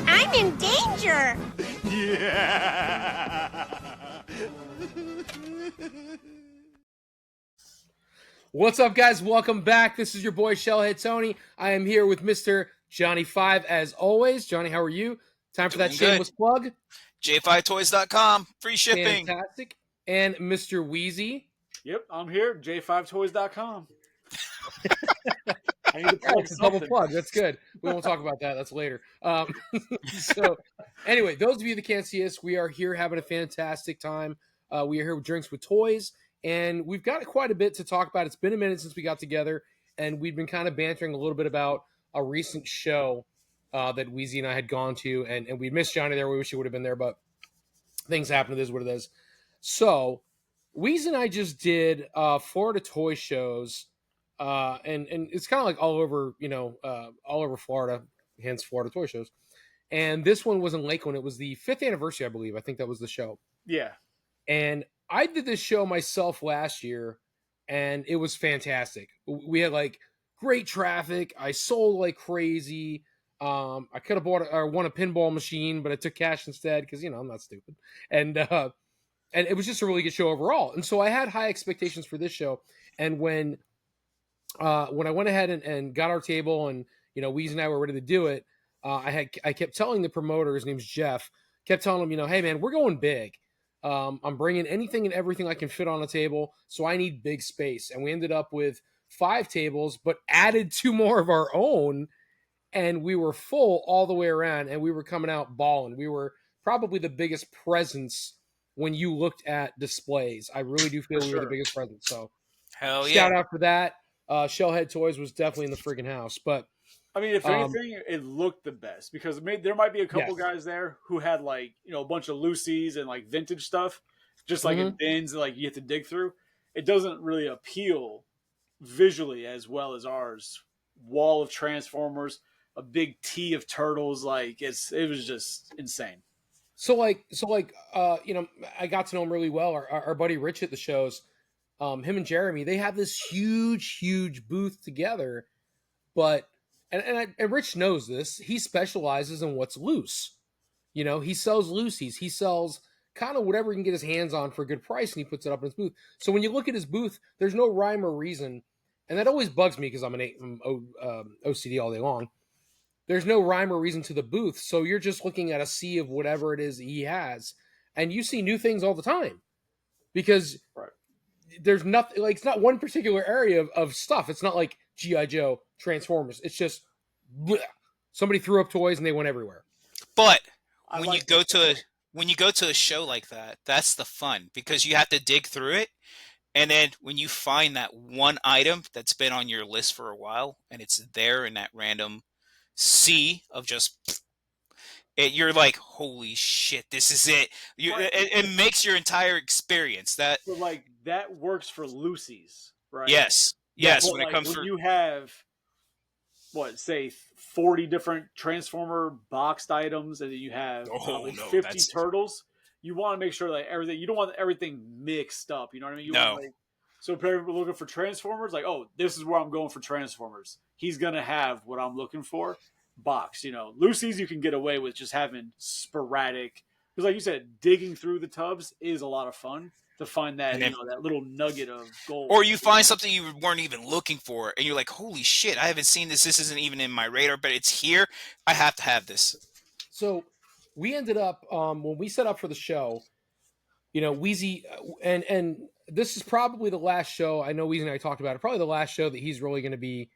I'm in danger. Yeah. What's up, guys? Welcome back. This is your boy Shellhead Tony. I am here with Mr. Johnny 5 as always. Johnny, how are you? Time for that Doing shameless plug. J5toys.com. Free shipping. Fantastic. And Mr. Weezy. Yep, I'm here. J5toys.com. I need to All right, plug it's a double something. plug. That's good. We won't talk about that. That's later. So, anyway, those of you that can't see us, we are here having a fantastic time. We are here with Drinks with Toys, and we've got quite a bit to talk about. It's been a minute since we got together, and we've been kind of bantering a little bit about a recent show that Weizie and I had gone to, and we missed Johnny there. We wish he would have been there, but things happen. It is what it is. So, Weizie and I just did Florida toy shows. And it's kind of like all over, all over Florida, hence Florida toy shows. And this one was in Lakeland. It was the 5th anniversary, I believe. I think that was the show. Yeah. And I did this show myself last year, and it was fantastic. We had like great traffic. I sold like crazy. I could have bought or won a pinball machine, but I took cash instead because I'm not stupid. And it was just a really good show overall. And so I had high expectations for this show. And when I went ahead and got our table and, Weez and I were ready to do it, I kept telling the promoter, his name's Jeff, kept telling him, hey man, we're going big. I'm bringing anything and everything I can fit on a table. So I need big space. And we ended up with 5 tables, but added 2 more of our own. And we were full all the way around and we were coming out balling. We were probably the biggest presence when you looked at displays. I really do feel we were the biggest presence. So Hell yeah. shout out for that. Shellhead Toys was definitely in the friggin' house, but I mean, if anything, it looked the best because there might be a couple guys there who had like, a bunch of loosies and like vintage stuff, just like in bins, like you have to dig through. It doesn't really appeal visually as well as ours. Wall of Transformers, a big T of turtles, like it was just insane. So I got to know him really well. Our buddy Rich at the shows, him and Jeremy, they have this huge booth together, but and Rich knows this. He specializes in what's loose. He sells loosies. He sells kind of whatever he can get his hands on for a good price, and he puts it up in his booth. So when you look at his booth, there's no rhyme or reason, and that always bugs me because I'm OCD all day long. There's no rhyme or reason to the booth, so you're just looking at a sea of whatever it is he has, and you see new things all the time because there's nothing like it's not one particular area of stuff. It's not like G.I. Joe, Transformers. It's just bleh. Somebody threw up toys and they went everywhere. But when you go to a show like that, that's the fun because you have to dig through it. And then when you find that one item that's been on your list for a while and it's there in that random sea of just you're like, holy shit, this is it. It makes your entire experience that. So like that works for loosies, right? Yes. But when it comes when you have say 40 different Transformer boxed items, and then you have 50 turtles. You want to make sure that everything. You don't want everything mixed up. You know what I mean? So if people looking for Transformers, like, oh, this is where I'm going for Transformers. He's gonna have what I'm looking for. Box, loosies you can get away with just having sporadic, because like you said, digging through the tubs is a lot of fun to find that that little nugget of gold. Or you find something you weren't even looking for, and you're like, holy shit, I haven't seen this. This isn't even in my radar, but it's here. I have to have this. So we ended up when we set up for the show, Weizie and this is probably the last show. I know Weizie and I talked about it. Probably the last show that he's really going to be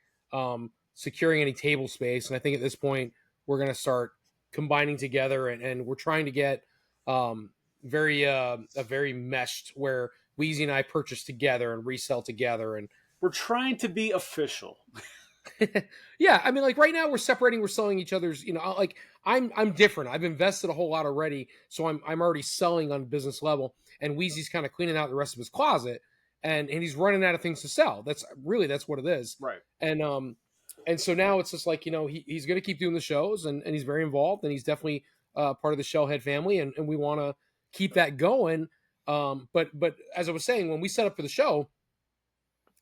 securing any table space. And I think at this point we're going to start combining together and we're trying to get very meshed where Weizie and I purchase together and resell together. And we're trying to be official. Yeah. I mean, like right now we're separating, we're selling each other's, like I'm different. I've invested a whole lot already. So I'm already selling on business level, and Weezie's kind of cleaning out the rest of his closet and he's running out of things to sell. That's what it is. Right. And so now it's just like, he's going to keep doing the shows and he's very involved and he's definitely part of the Shellhead family. And we want to keep that going. But as I was saying, when we set up for the show,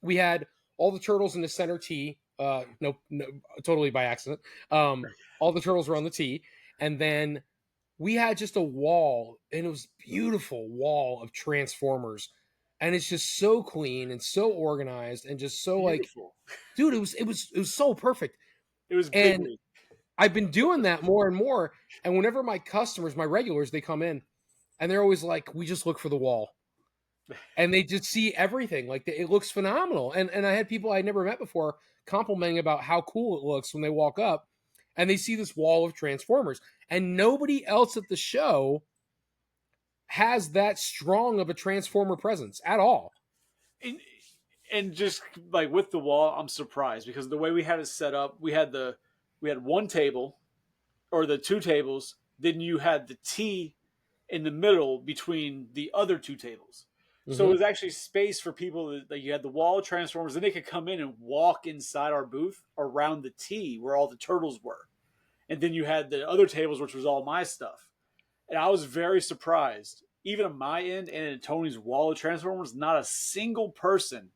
we had all the turtles in the center T. No, totally by accident. All the turtles were on the T, and then we had just a wall, and it was a beautiful wall of Transformers, and it's just so clean and so organized, and just so beautiful. Like, dude, it was so perfect. It was and big. I've been doing that more and more, and whenever my customers, my regulars, they come in, and they're always like, "We just look for the wall." And they just see everything. Like, it looks phenomenal. And I had people I'd never met before complimenting about how cool it looks when they walk up and they see this wall of Transformers. And nobody else at the show has that strong of a Transformer presence at all. And just like with the wall, I'm surprised because the way we had it set up, we had one table or the two tables, then you had the T in the middle between the other two tables. So it was actually space for people that you had the wall of Transformers, and they could come in and walk inside our booth around the T where all the turtles were. And then you had the other tables, which was all my stuff. And I was very surprised. Even on my end and in Tony's wall of Transformers, not a single person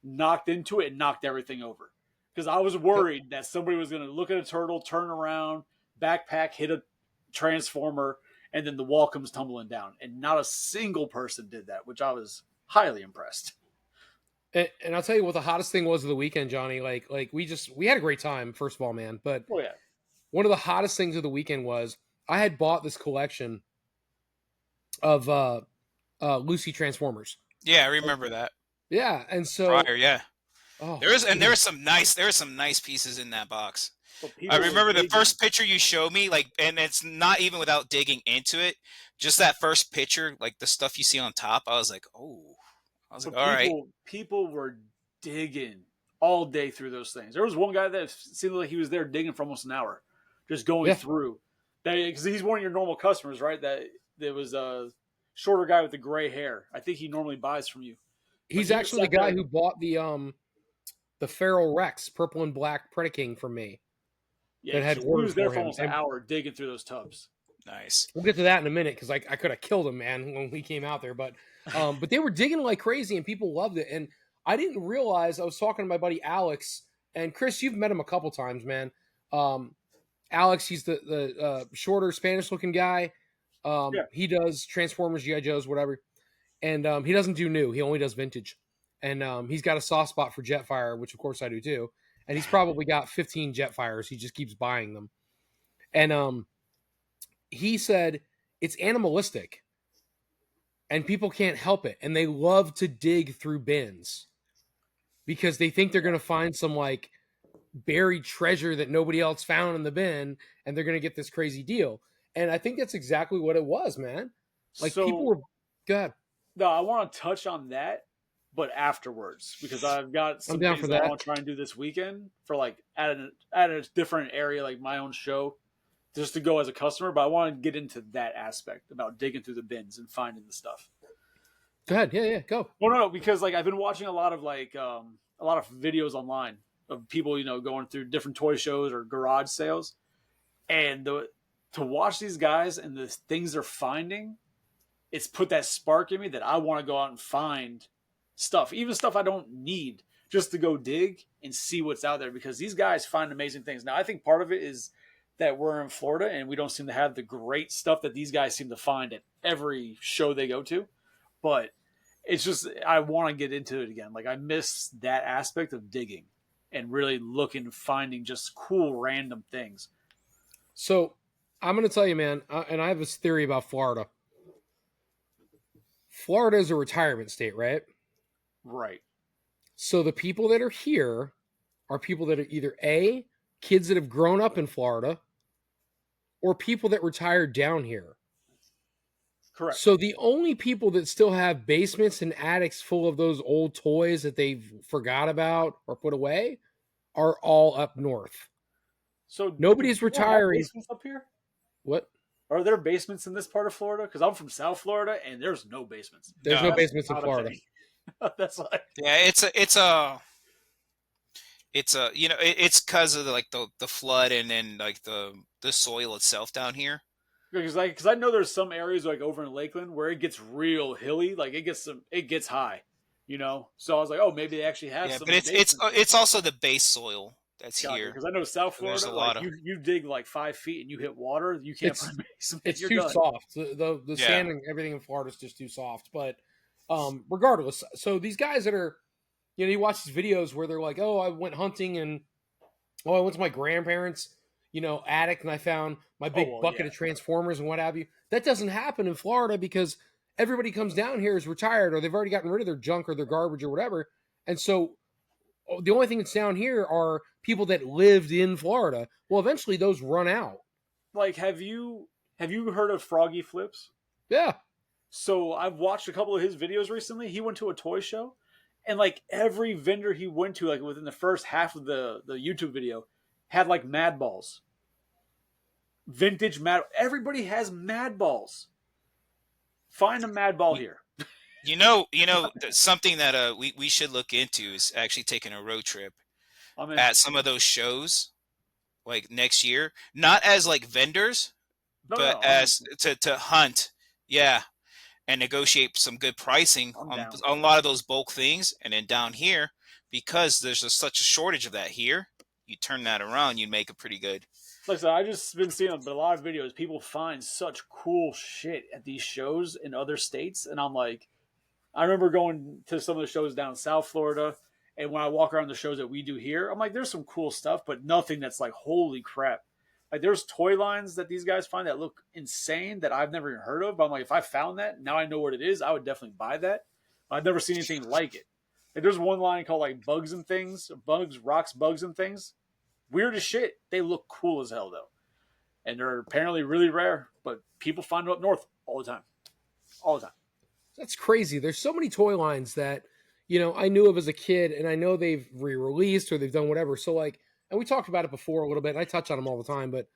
knocked into it and knocked everything over. Because I was worried that somebody was going to look at a turtle, turn around, backpack, hit a Transformer, and then the wall comes tumbling down. And not a single person did that, which I was highly impressed. And I'll tell you what the hottest thing was of the weekend, Johnny. Like we had a great time, first of all, man. But one of the hottest things of the weekend was I had bought this collection of Lucy Transformers. Yeah, I remember that. Yeah, and so there were some nice pieces in that box. I remember the first picture you showed me, like, and it's not even without digging into it. Just that first picture, like the stuff you see on top, I was like, all right. People were digging all day through those things. There was one guy that seemed like he was there digging for almost an hour, just going through. Because he's one of your normal customers, right? That there was a shorter guy with the gray hair. I think he normally buys from you. He's actually the guy who bought the Feral Rex purple and black Predaking from me. Yeah, he was there for almost an hour digging through those tubs. Nice. We'll get to that in a minute because I could have killed him, man, when we came out there. But they were digging like crazy and people loved it. And I didn't realize, I was talking to my buddy Alex, and Chris, you've met him a couple times, man. Alex, he's the shorter Spanish-looking guy. He does Transformers, G.I. Joes, whatever. And he doesn't do new. He only does vintage. And he's got a soft spot for Jetfire, which of course I do too. And he's probably got 15 Jetfires. He just keeps buying them. And he said it's animalistic. And people can't help it. And they love to dig through bins. Because they think they're going to find some like buried treasure that nobody else found in the bin. And they're going to get this crazy deal. And I think that's exactly what it was, man. Like, people were... Go ahead. No, I want to touch on that, but afterwards, because I've got some things that I want to try and do this weekend for like at a different area, like my own show, just to go as a customer. But I want to get into that aspect about digging through the bins and finding the stuff. Go ahead. Yeah, go. Well, no, because like I've been watching a lot of videos online of people, going through different toy shows or garage sales, and to watch these guys and the things they're finding, it's put that spark in me that I want to go out and find stuff, even stuff I don't need, just to go dig and see what's out there, because these guys find amazing things. Now, I think part of it is that we're in Florida and we don't seem to have the great stuff that these guys seem to find at every show they go to. But it's just, I want to get into it again. Like, I miss that aspect of digging and really looking, finding just cool, random things. So I'm going to tell you, man, and I have this theory about Florida. Florida is a retirement state, right? Right. So the people that are here are people that are either A, kids that have grown up in Florida, or people that retired down here. Correct. So the only people that still have basements and attics full of those old toys that they've forgot about or put away are all up north. So nobody's retiring. Basements up here? What? Are there basements in this part of Florida? Because I'm from South Florida, and there's no basements. There's no basements in Florida. That's like, yeah, it's it's because of the flood and then like the soil itself down here. because I know there's some areas like over in Lakeland where it gets real hilly, like it gets high, you know. So I was like, oh, maybe they actually have Yeah, some but basement. it's also the base soil that's Gotcha. here. Because I know South So there's Florida, a like lot of you dig like 5 feet and you hit water, you can't put a basement. It's You're too done. soft. The Yeah. sand and everything in Florida is just too soft. But regardless, so these guys that are, you know, you watch these videos where they're like, oh, I went hunting and I went to my grandparents', you know, attic and I found my big well, bucket yeah. of Transformers and what have you. That doesn't happen in Florida because everybody comes down here is retired or they've already gotten rid of their junk or their garbage or whatever. And so the only thing that's down here are people that lived in Florida. Well, eventually those run out. Like, have you heard of Froggy Flips? Yeah. So I've watched a couple of his videos recently. He went to a toy show, and like every vendor he went to, like within the first half of the YouTube video, had like Mad Balls, vintage Mad. Everybody has Mad Balls. Find a Mad Ball here. Something that we should look into is actually taking a road trip I'm at some of those shows, like next year. Not as like vendors, but as to hunt. Yeah. And negotiate some good pricing on a lot of those bulk things. And then down here, because there's such a shortage of that here, you turn that around, you make it pretty good. Like I said, I just been seeing a lot of videos. People find such cool shit at these shows in other states, and I'm like, I remember going to some of the shows down in South Florida, and when I walk around the shows that we do here, I'm like, there's some cool stuff, but nothing that's like, holy crap. Like, there's toy lines that these guys find that look insane that I've never even heard of. But I'm like, if I found that, now I know what it is, I would definitely buy that. I've never seen anything like it. Like, there's one line called like Bugs and Things, Bugs, Rocks, Bugs and Things. Weird as shit. They look cool as hell, though. And they're apparently really rare, but people find them up north all the time. All the time. That's crazy. There's so many toy lines that, you know, I knew of as a kid, and I know they've re-released or they've done whatever. So, like, and we talked about it before a little bit, and I touch on them all the time, but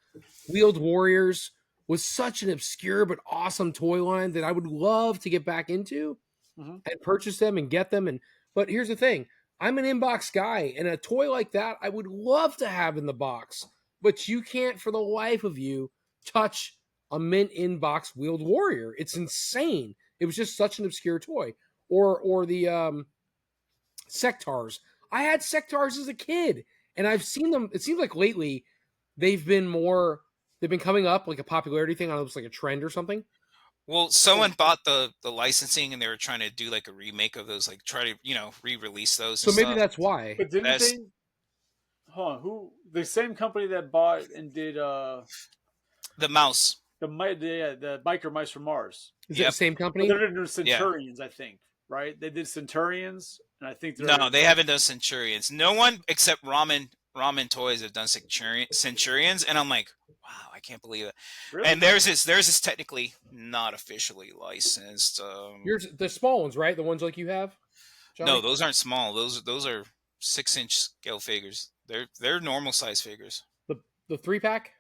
Wheeled Warriors was such an obscure but awesome toy line that I would love to get back into and purchase them and get them. But here's the thing. I'm an inbox guy, and a toy like that I would love to have in the box, but you can't for the life of you touch a mint inbox Wheeled Warrior. It's insane. It was just such an obscure toy. Or the Sectars. I had Sectars as a kid, and I've seen them. It seems like lately they've been coming up like a popularity thing. I don't know if it's like a trend or something. Well, someone bought the licensing and they were trying to do like a remake of those, like try to, re-release those. So maybe that's why. But didn't they? Hold on, who? The same company that bought and did the mouse, the biker mice from Mars. Is it the same company? But they're doing Centurions, I think. Right? They did Centurions, and I think no, they haven't done Centurions. No one except Ramen Toys have done Centurions, and I'm like, wow, I can't believe it. Really? And theirs is technically not officially licensed. Yours, the small ones, right? The ones like you have. Johnny? No, those aren't small. Those are 6-inch scale figures. They're normal size figures. The 3-pack.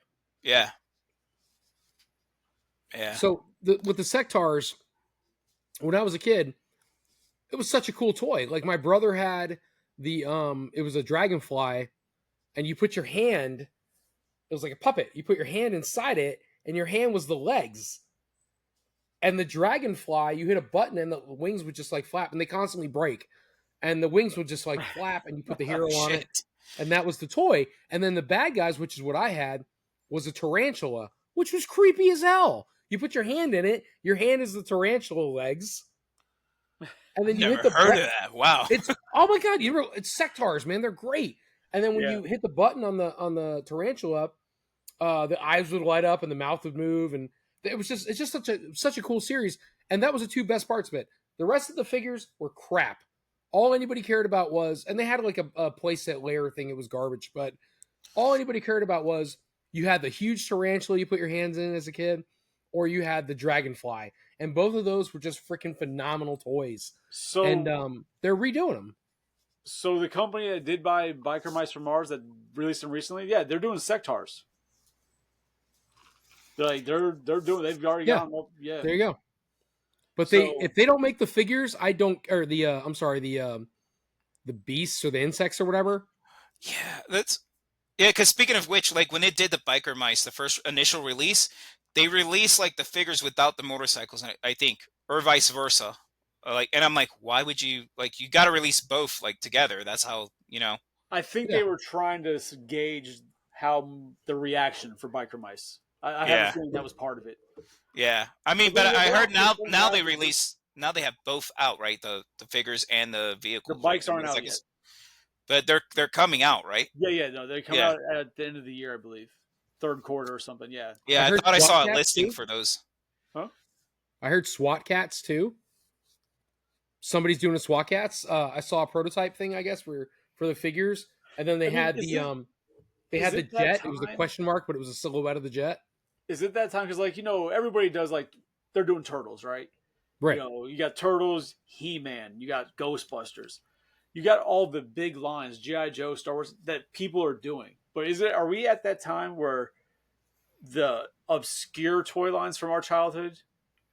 Yeah. Yeah. So with the Sectars, when I was a kid, it was such a cool toy. Like my brother had the it was a dragonfly, and you put your hand. It was like a puppet. You put your hand inside it, and your hand was the legs. And the dragonfly, you hit a button, and the wings would just like flap, and they constantly break. And the wings would just like flap, and you put the hero on it, and that was the toy. And then the bad guys, which is what I had, was a tarantula, which was creepy as hell. You put your hand in it, your hand is the tarantula legs. And then you hit the heard of that. Wow. It's oh my god, it's Sectars, man. They're great. And then when you hit the button on the tarantula, the eyes would light up and the mouth would move, and it's just such a cool series. And that was the two best parts of it. The rest of the figures were crap. All anybody cared about was, and they had like a playset layer thing. It was garbage, but all anybody cared about was you had the huge tarantula you put your hands in as a kid, or you had the dragonfly. And both of those were just freaking phenomenal toys. So, and they're redoing them. So the company that did buy Biker Mice from Mars that released them recently, yeah, they're doing Sectars. They've already got them. Yeah, there you go. But if they don't make the figures, the beasts or the insects or whatever. Yeah, because speaking of which, like when it did the Biker Mice, the first initial release, they release like the figures without the motorcycles, I think, or vice versa. Like, and I'm like, why would you like? You got to release both like together. That's how I think Yeah. they were trying to gauge how the reaction for Biker Mice. I have a Yeah, feeling that was part of it. yeah. I mean, But but then I we're heard also pointing now out they that release now they have both out, right? The figures and the the vehicles, right? bikes The aren't out yet. motorcycles. But they're coming out, right? Yeah, no, they come Yeah, out at the end of the year, I believe, third quarter or something. Yeah, I yeah. I heard thought I SWAT saw a cats listing too. for those. huh? I heard SWAT cats too. Somebody's doing a SWAT cats. I saw a prototype thing, I guess, for the figures, and then I mean, they is had the it that jet. It was the time? question mark, but it was a silhouette of the jet. Is it that time? Because everybody does like they're doing turtles, right? Right. You got Turtles, He Man, you got Ghostbusters, you got all the big lines, GI Joe, Star Wars that people are doing. But are we at that time where the obscure toy lines from our childhood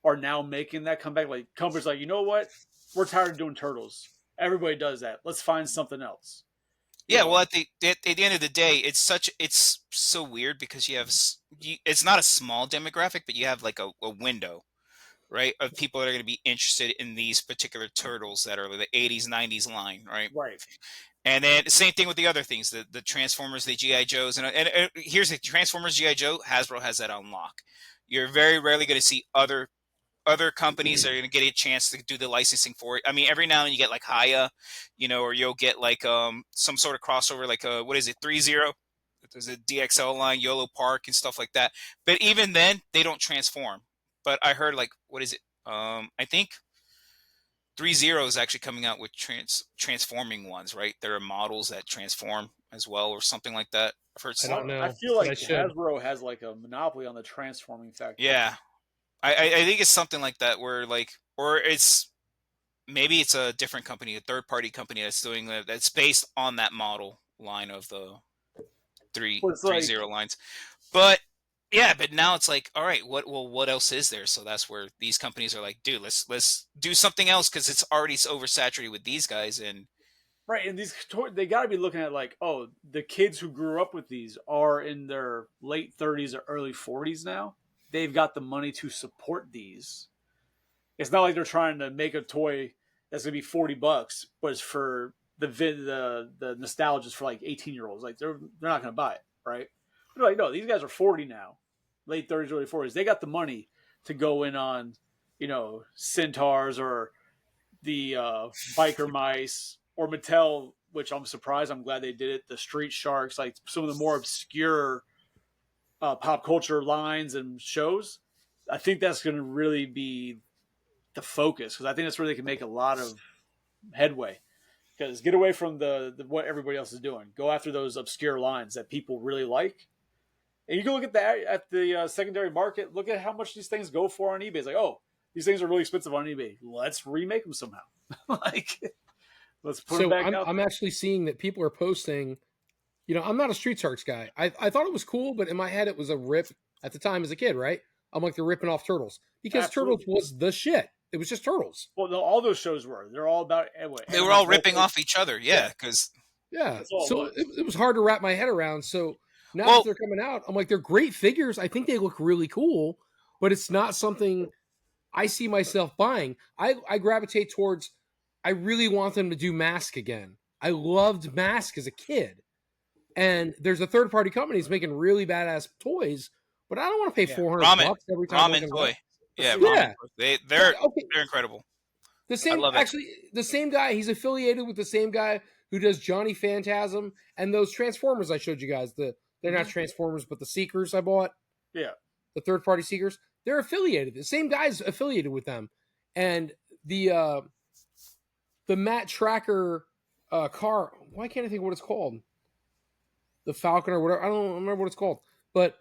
are now making that comeback? Like companies like, you know what? We're tired of doing turtles. Everybody does that. Let's find something else. You Yeah, well, know, at the end of the day, it's so weird because it's not a small demographic, but you have like a window, right, of people that are going to be interested in these particular turtles that are the 80s, 90s line, right? right. And then the same thing with the other things, the Transformers, the GI Joes, and here's the Transformers, GI Joe, Hasbro has that on lock. You're very rarely going to see other companies that are going to get a chance to do the licensing for it. I mean, every now and then you get like Haya, or you'll get like some sort of crossover, like what is it, 3-0? There's a DXL line, YOLO Park, and stuff like that. But even then, they don't transform. But I heard like, what is it? I think 3-0 is actually coming out with transforming ones, right? There are models that transform as well, or something like that. I've heard. I I, don't I know, feel but like I should. Hasbro has like a monopoly on the transforming factor. Yeah, I think it's something like that where like, or maybe it's a different company, a third party company that's doing that's based on that model line of the But three it's three like zero lines. But yeah, but now it's like, all right, what else is there? So that's where these companies are like, dude, let's do something else because it's already so oversaturated with these guys. And right, and they got to be looking at like, oh, the kids who grew up with these are in their late 30s or early 40s now. They've got the money to support these. It's not like they're trying to make a toy that's gonna be $40, but it's for the nostalgia for like 18-year-olds. Like they're not gonna buy it, right? They're like, no, these guys are 40 now, late 30s, early 40s. They got the money to go in on, Centaurs or the biker mice or Mattel, which I'm surprised. I'm glad they did it. The Street Sharks, like some of the more obscure pop culture lines and shows. I think that's going to really be the focus because I think that's where they can make a lot of headway. Because get away from the what everybody else is doing. Go after those obscure lines that people really like. And you can look at the secondary market. Look at how much these things go for on eBay. It's like, oh, these things are really expensive on eBay. Let's remake them somehow. Like, let's put them So back out I'm there. actually seeing that people are posting. I'm not a Street Sharks guy. I thought it was cool, but in my head it was a rip at the time as a kid, right? I'm like, they're ripping off Turtles because Turtles Absolutely. was the shit. It was just Turtles. Well, no, all those shows were. They're all about they were all ripping off each other, Yeah, yeah, because Yeah. that's all it So was. it was hard to wrap my head around. So now that well, they're coming out, I'm like, they're great figures. I think they look really cool, but it's not something I see myself buying. I gravitate towards, I really want them to do Mask again. I loved Mask as a kid. And there's a third party company that's making really badass toys, but I don't want to pay Yeah. ramen $400 every time one ramen comes out. toy, yeah, See, ramen Yeah. toy. Yeah. They're Okay. they're incredible. The I same, love it. actually, the same guy. He's affiliated with the same guy who does Johnny Phantasm and those Transformers I showed you guys. They're not Transformers, but the Seekers I bought, Yeah. the third party Seekers. They're affiliated. The same guy's affiliated with them, and the Matt Tracker car. Why can't I think of what it's called? The Falcon or whatever. I don't remember what it's called, but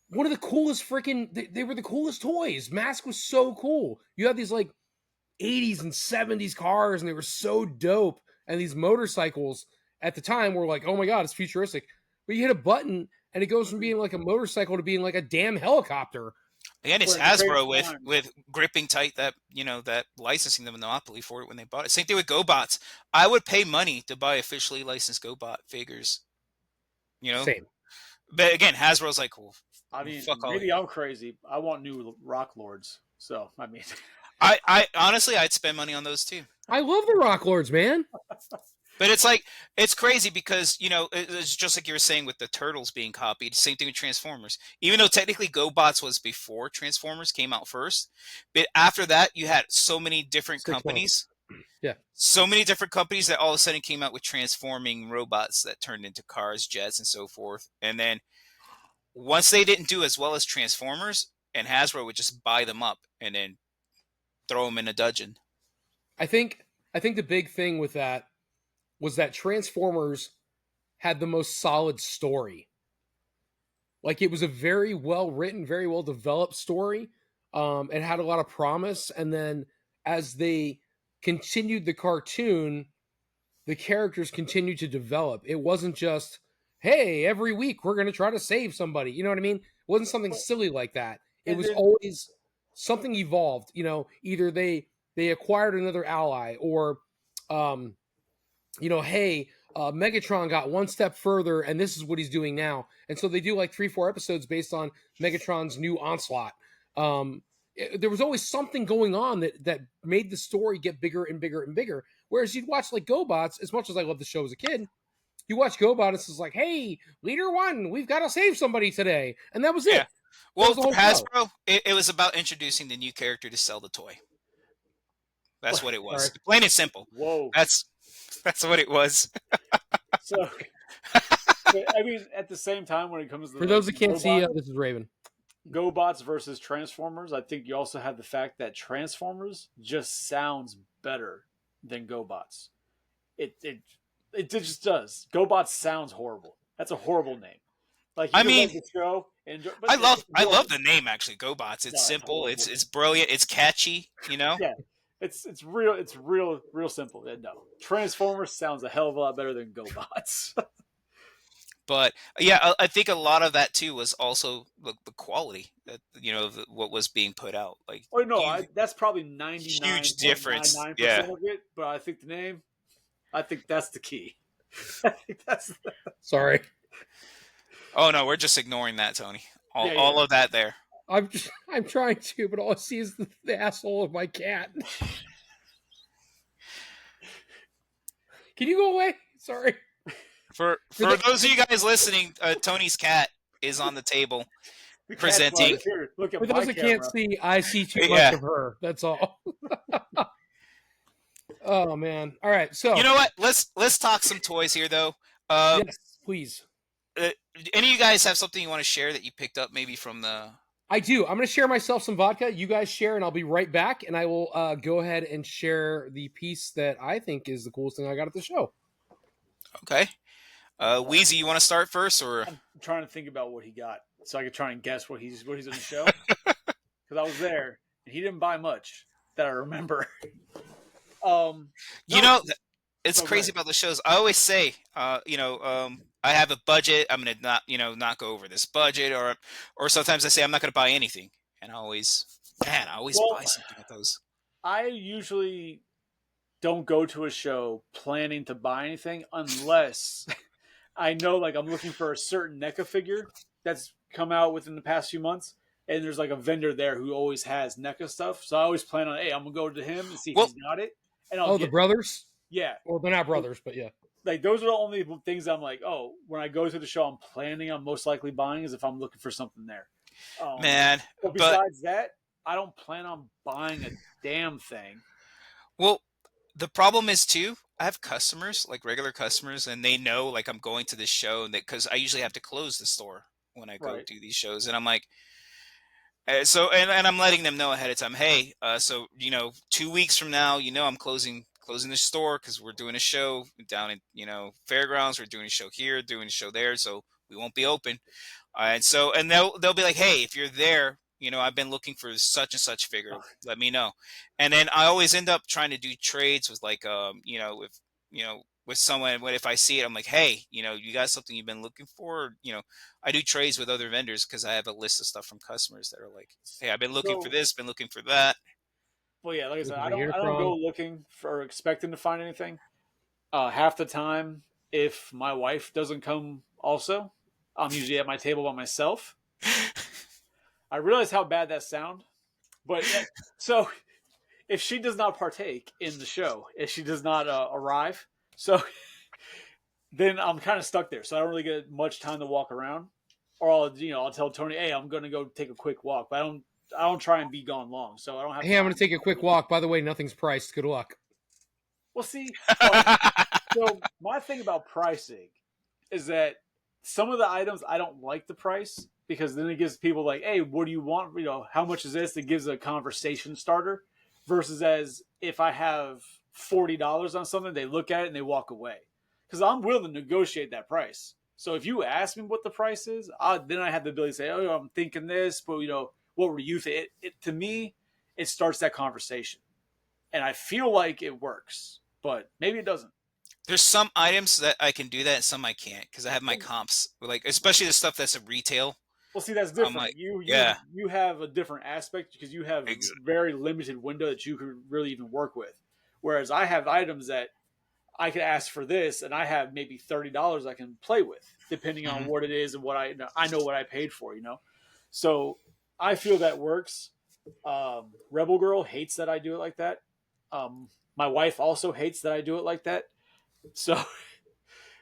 one of the coolest freaking. They were the coolest toys. Mask was so cool. You have these like 80s and 70s cars and they were so dope, and these motorcycles at the time were like, oh my god, it's futuristic, but you hit a button and it goes from being like a motorcycle to being like a damn helicopter. Again, it's We're in great Hasbro with time. with gripping tight that that licensing them a monopoly for it when they bought it. Same thing with GoBots. I would pay money to buy officially licensed GoBot figures. You know, Same. But again, Hasbro's like, well, I mean, fuck all maybe you. I'm crazy. I want new Rock Lords. So, I mean, I honestly, I'd spend money on those too. I love the Rock Lords, man. But it's like, it's crazy because, it's just like you were saying with the Turtles being copied. Same thing with Transformers. Even though technically GoBots was before Transformers came out first, but after that you had so many different 6 months. companies. Yeah. So many different companies that all of a sudden came out with transforming robots that turned into cars, jets, and so forth. And then once they didn't do as well as Transformers, and Hasbro would just buy them up and then throw them in a dungeon. I think the big thing with that was that Transformers had the most solid story. Like, it was a very well written, very well developed story. It had a lot of promise, and then as they continued the cartoon, the characters continued to develop. It wasn't just, hey, every week we're going to try to save somebody. You know what I mean? It wasn't something silly like that. It was always something evolved. Either they acquired another ally, or hey, Megatron got one step further, and this is what he's doing now. And so they do like 3-4 episodes based on Megatron's new onslaught. There was always something going on that made the story get bigger and bigger and bigger. Whereas you'd watch like GoBots, as much as I loved the show as a kid, you watch GoBots, it's like, hey, leader one, we've got to save somebody today. And that was it. Yeah. Well, for Hasbro, it was about introducing the new character to sell the toy. That's what it was. Plain and simple. Whoa. That's what it was. So, I mean, at the same time, when it comes to for those that can't see, this is Raven. GoBots versus Transformers, I think you also have the fact that Transformers just sounds better than GoBots. It just does. GoBots sounds horrible. That's a horrible name. Like, I mean, I love the name actually. GoBots. It's simple. It's brilliant. It's catchy. Yeah. It's real simple. No, Transformers sounds a hell of a lot better than GoBots. But yeah, I think a lot of that too was also the quality that what was being put out. Like, oh no, that's probably 99.99% huge difference. Yeah. of it. But I think the name, I think that's the key. I think that's sorry. Oh no, we're just ignoring that, Tony. All of that there. I'm trying to, but all I see is the asshole of my cat. Can you go away? Sorry. For those of you guys listening, Tony's cat is on the table presenting. Here, look at for those that can't see, I see too much of her. That's all. Oh man! All right, so you know what? Let's talk some toys here, though. Yes, please. Any of you guys have something you want to share that you picked up maybe from the? I do. I'm going to share myself some vodka. You guys share, and I'll be right back. And I will go ahead and share the piece that I think is the coolest thing I got at the show. Okay. Weizie, you want to start first, or? I'm trying to think about what he got, so I could try and guess what he's in the show. Because I was there, and he didn't buy much that I remember. It's crazy about the shows. I always say, I have a budget. I'm gonna not go over this budget, or sometimes I say I'm not gonna buy anything, and I always buy something at those. I usually don't go to a show planning to buy anything unless I know, like, I'm looking for a certain NECA figure that's come out within the past few months, and there's like a vendor there who always has NECA stuff. So I always plan on, hey, I'm gonna go to him and see if he's got it. And I'll the brothers. Yeah. Well, they're not brothers, but yeah. Like, those are the only things I'm like, oh, when I go to the show, I'm planning on most likely buying is if I'm looking for something there. Man. But besides that, I don't plan on buying a damn thing. Well, the problem is, too, I have customers, like regular customers, and they know, like, I'm going to this show because I usually have to close the store when I go do these shows. And I'm like, and I'm letting them know ahead of time, hey, 2 weeks from now, I'm closing the store because we're doing a show down in fairgrounds. We're doing a show here, doing a show there, so we won't be open. And they'll be like, hey, if you're there, I've been looking for such and such figure. Let me know. And then I always end up trying to do trades with with someone. If I see it, I'm like, hey, you got something you've been looking for? I do trades with other vendors because I have a list of stuff from customers that are like, hey, I've been looking for this, been looking for that. Well, yeah, like I said, I don't go looking for expecting to find anything. Half the time, if my wife doesn't come also, I'm usually at my table by myself. I realize how bad that sounds, but so if she does not partake in the show, if she does not arrive, so then I'm kind of stuck there. So I don't really get much time to walk around, or I'll tell Tony, hey, I'm going to go take a quick walk, but I don't try and be gone long, so I don't have. Hey, I'm going to take a quick walk. By the way, nothing's priced. Good luck. Well, see, so my thing about pricing is that some of the items I don't like the price because then it gives people like, hey, what do you want? How much is this? It gives a conversation starter versus as if I have $40 on something, they look at it and they walk away because I'm willing to negotiate that price. So if you ask me what the price is, then I have the ability to say, oh, I'm thinking this, but what were you thinking? To me, it starts that conversation. And I feel like it works, but maybe it doesn't. There's some items that I can do that and some I can't because I have my comps, like especially the stuff that's a retail. Well, see, that's different. Like, you have a different aspect because you have very limited window that you could really even work with. Whereas I have items that I could ask for this, and I have maybe $30 I can play with, depending on what it is and what I know what I paid for. So I feel that works. Rebel Girl hates that I do it like that. My wife also hates that I do it like that. So,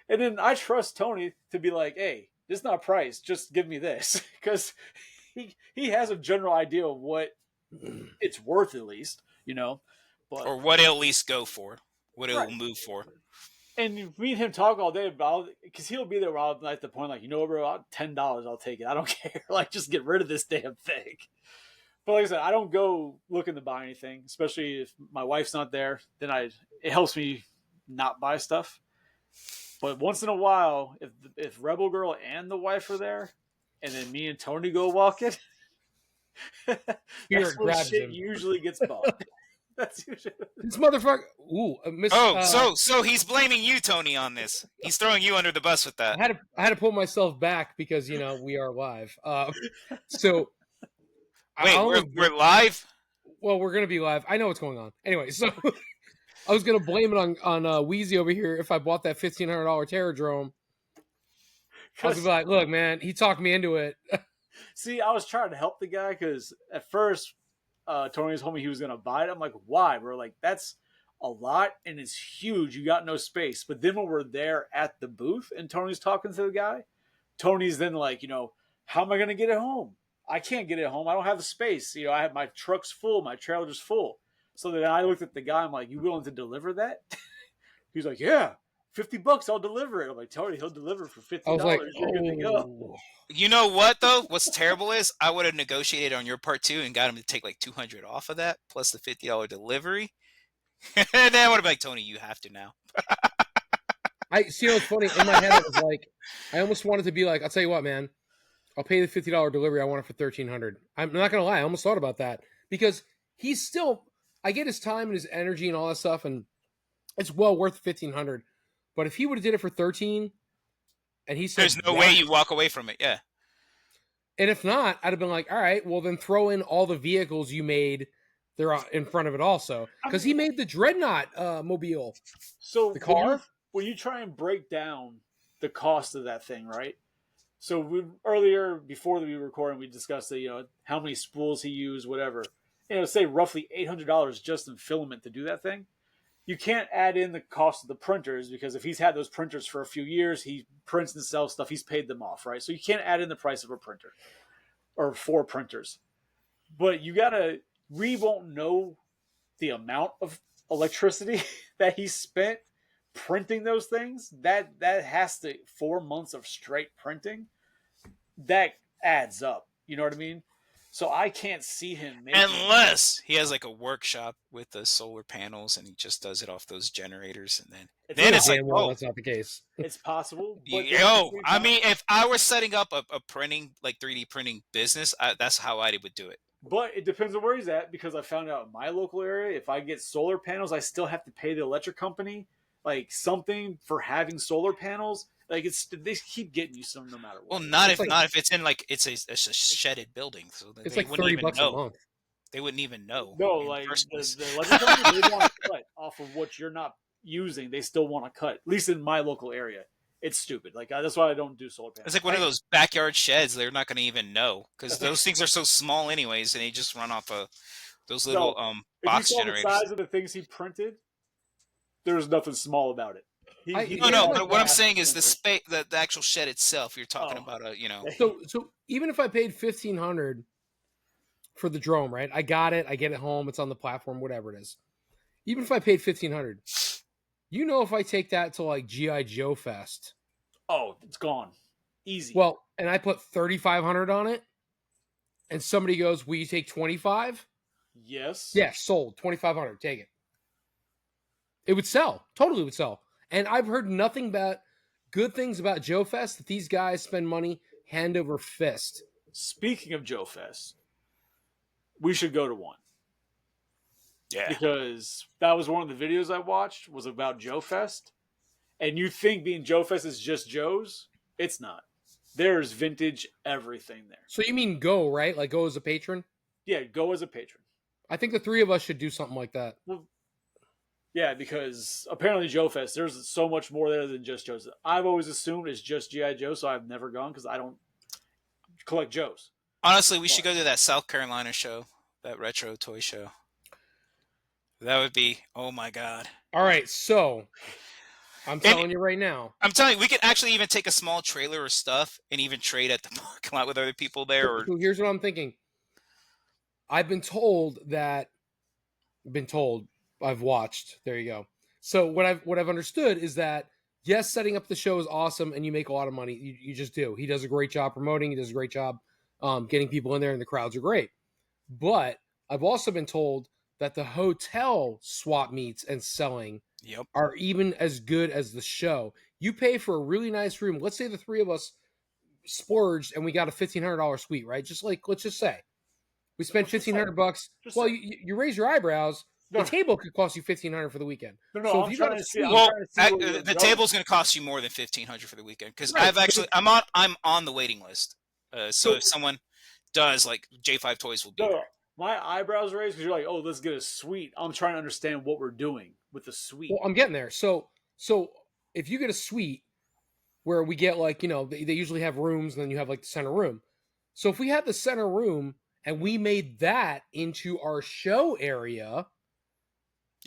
and then I trust Tony to be like, hey, this is not price. Just give me this. Because he has a general idea of what it's worth at least, But, or what it'll at least go for. What it'll move for. And me and him talk all day about because he'll be there while I'm at the point like, bro, $10, I'll take it. I don't care. Like, just get rid of this damn thing. But like I said, I don't go looking to buy anything, especially if my wife's not there. Then it helps me not buy stuff. But once in a while, if Rebel Girl and the wife are there, and then me and Tony go walking, that's when shit usually gets bought. That's usually this motherfucker. Ooh, so he's blaming you, Tony, on this. He's throwing you under the bus with that. I had to pull myself back because we are live. So. Wait, we're live? Well, we're going to be live. I know what's going on. Anyway, so I was going to blame it on Weizie over here if I bought that $1,500 Terradrome. I was going to be like, look, man, he talked me into it. See, I was trying to help the guy because at first Tony told me he was going to buy it. I'm like, why? We're like, that's a lot and it's huge. You got no space. But then when we're there at the booth and Tony's talking to the guy, Tony's then like, how am I going to get it home? I can't get it home. I don't have the space. I have my truck's full. My trailer's full. So then I looked at the guy. I'm like, you willing to deliver that? He's like, yeah, $50. I'll deliver it. I'm like, Tony, he'll deliver for $50. I was like, You're good to go. You know what, though? What's terrible is I would have negotiated on your part, too, and got him to take like $200 off of that, plus the $50 delivery. And then I would have been like, Tony, you have to now. I see what's funny. In my head, I was like, I almost wanted to be like, I'll tell you what, man. I'll pay the $50 delivery. I want it for $1,300. I'm not going to lie. I almost thought about that because he's still, I get his time and his energy and all that stuff, and it's well worth $1,500. But if he would have did it for $13, and he said, there's no way you walk away from it. Yeah. And if not, I'd have been like, all right, well then throw in all the vehicles you made there in front of it also, because he made the Dreadnought mobile. So the car. When you try and break down the cost of that thing, right? So earlier, before we were recording, we discussed that, how many spools he used, whatever. Say roughly $800 just in filament to do that thing. You can't add in the cost of the printers because if he's had those printers for a few years, he prints and sells stuff, he's paid them off, right? So you can't add in the price of a printer or 4 printers. But we won't know the amount of electricity that he spent printing those things. That has to 4 months of straight printing. That adds up. You know what I mean? So I can't see him unless he has like a workshop with the solar panels and he just does it off those generators, and then it's like, that's not the case. It's possible. I mean, if I were setting up a printing, like 3D printing business, that's how I would do it. But it depends on where he's at, because I found out in my local area, if I get solar panels, I still have to pay the electric company like something for having solar panels. Like they keep getting you some no matter what. Well, not if it's in like it's a shedded building, so it's like $30 a month. They wouldn't even know. No, like the electric company, they want to cut off of what you're not using. They still want to cut, at least in my local area. It's stupid. Like that's why I don't do solar panels. It's like one of those backyard sheds. They're not going to even know because those things are so small anyways, and they just run off of those little if you box saw generators. the size of the things he printed, there's nothing small about it. No. But what I'm saying is the space, the actual shed itself. You're talking about So even if I paid $1,500 for the drone, right? I got it. I get it home. It's on the platform, whatever it is. Even if I paid $1,500, if I take that to like GI Joe Fest, it's gone, easy. Well, and I put $3,500 on it, and somebody goes, "Will you take 25?" Yes. Yeah, sold. 2,500. Take it. It would sell. Totally would sell. And I've heard nothing but good things about Joe Fest. That these guys spend money hand over fist. Speaking of Joe Fest, we should go to one. Yeah. Because that was one of the videos I watched was about Joe Fest. And you think being Joe Fest is just Joe's? It's not. There's vintage everything there. So you mean go, right? Like go as a patron? Yeah, go as a patron. I think the three of us should do something like that. Well, yeah, because apparently Joe Fest, there's so much more there than just Joe's. I've always assumed it's just G.I. Joe, so I've never gone because I don't collect Joes. Honestly, we should go to that South Carolina show, that retro toy show. That would be, oh my God. All right, so I'm telling you right now. I'm telling you, we could actually even take a small trailer or stuff and even trade at the parking lot with other people there. So here's what I'm thinking. I've watched. There you go. So what I've understood is that yes, setting up the show is awesome and you make a lot of money. You just do. He does a great job promoting. He does a great job getting people in there, and the crowds are great. But I've also been told that the hotel swap meets and selling are even as good as the show. You pay for a really nice room. Let's say the three of us splurged and we got a $1,500 suite, right? Just like, let's just say we spent $1,500. Well, you raise your eyebrows. The table could cost you $1,500 for the weekend. So if you got the table's going to cost you more than $1,500 for the weekend because I'm on the waiting list. So if someone does, like J5 Toys will be there. My eyebrows raised because you're like, let's get a suite. I'm trying to understand what we're doing with the suite. Well, I'm getting there. So if you get a suite where we get like, they usually have rooms and then you have like the center room. So if we had the center room and we made that into our show area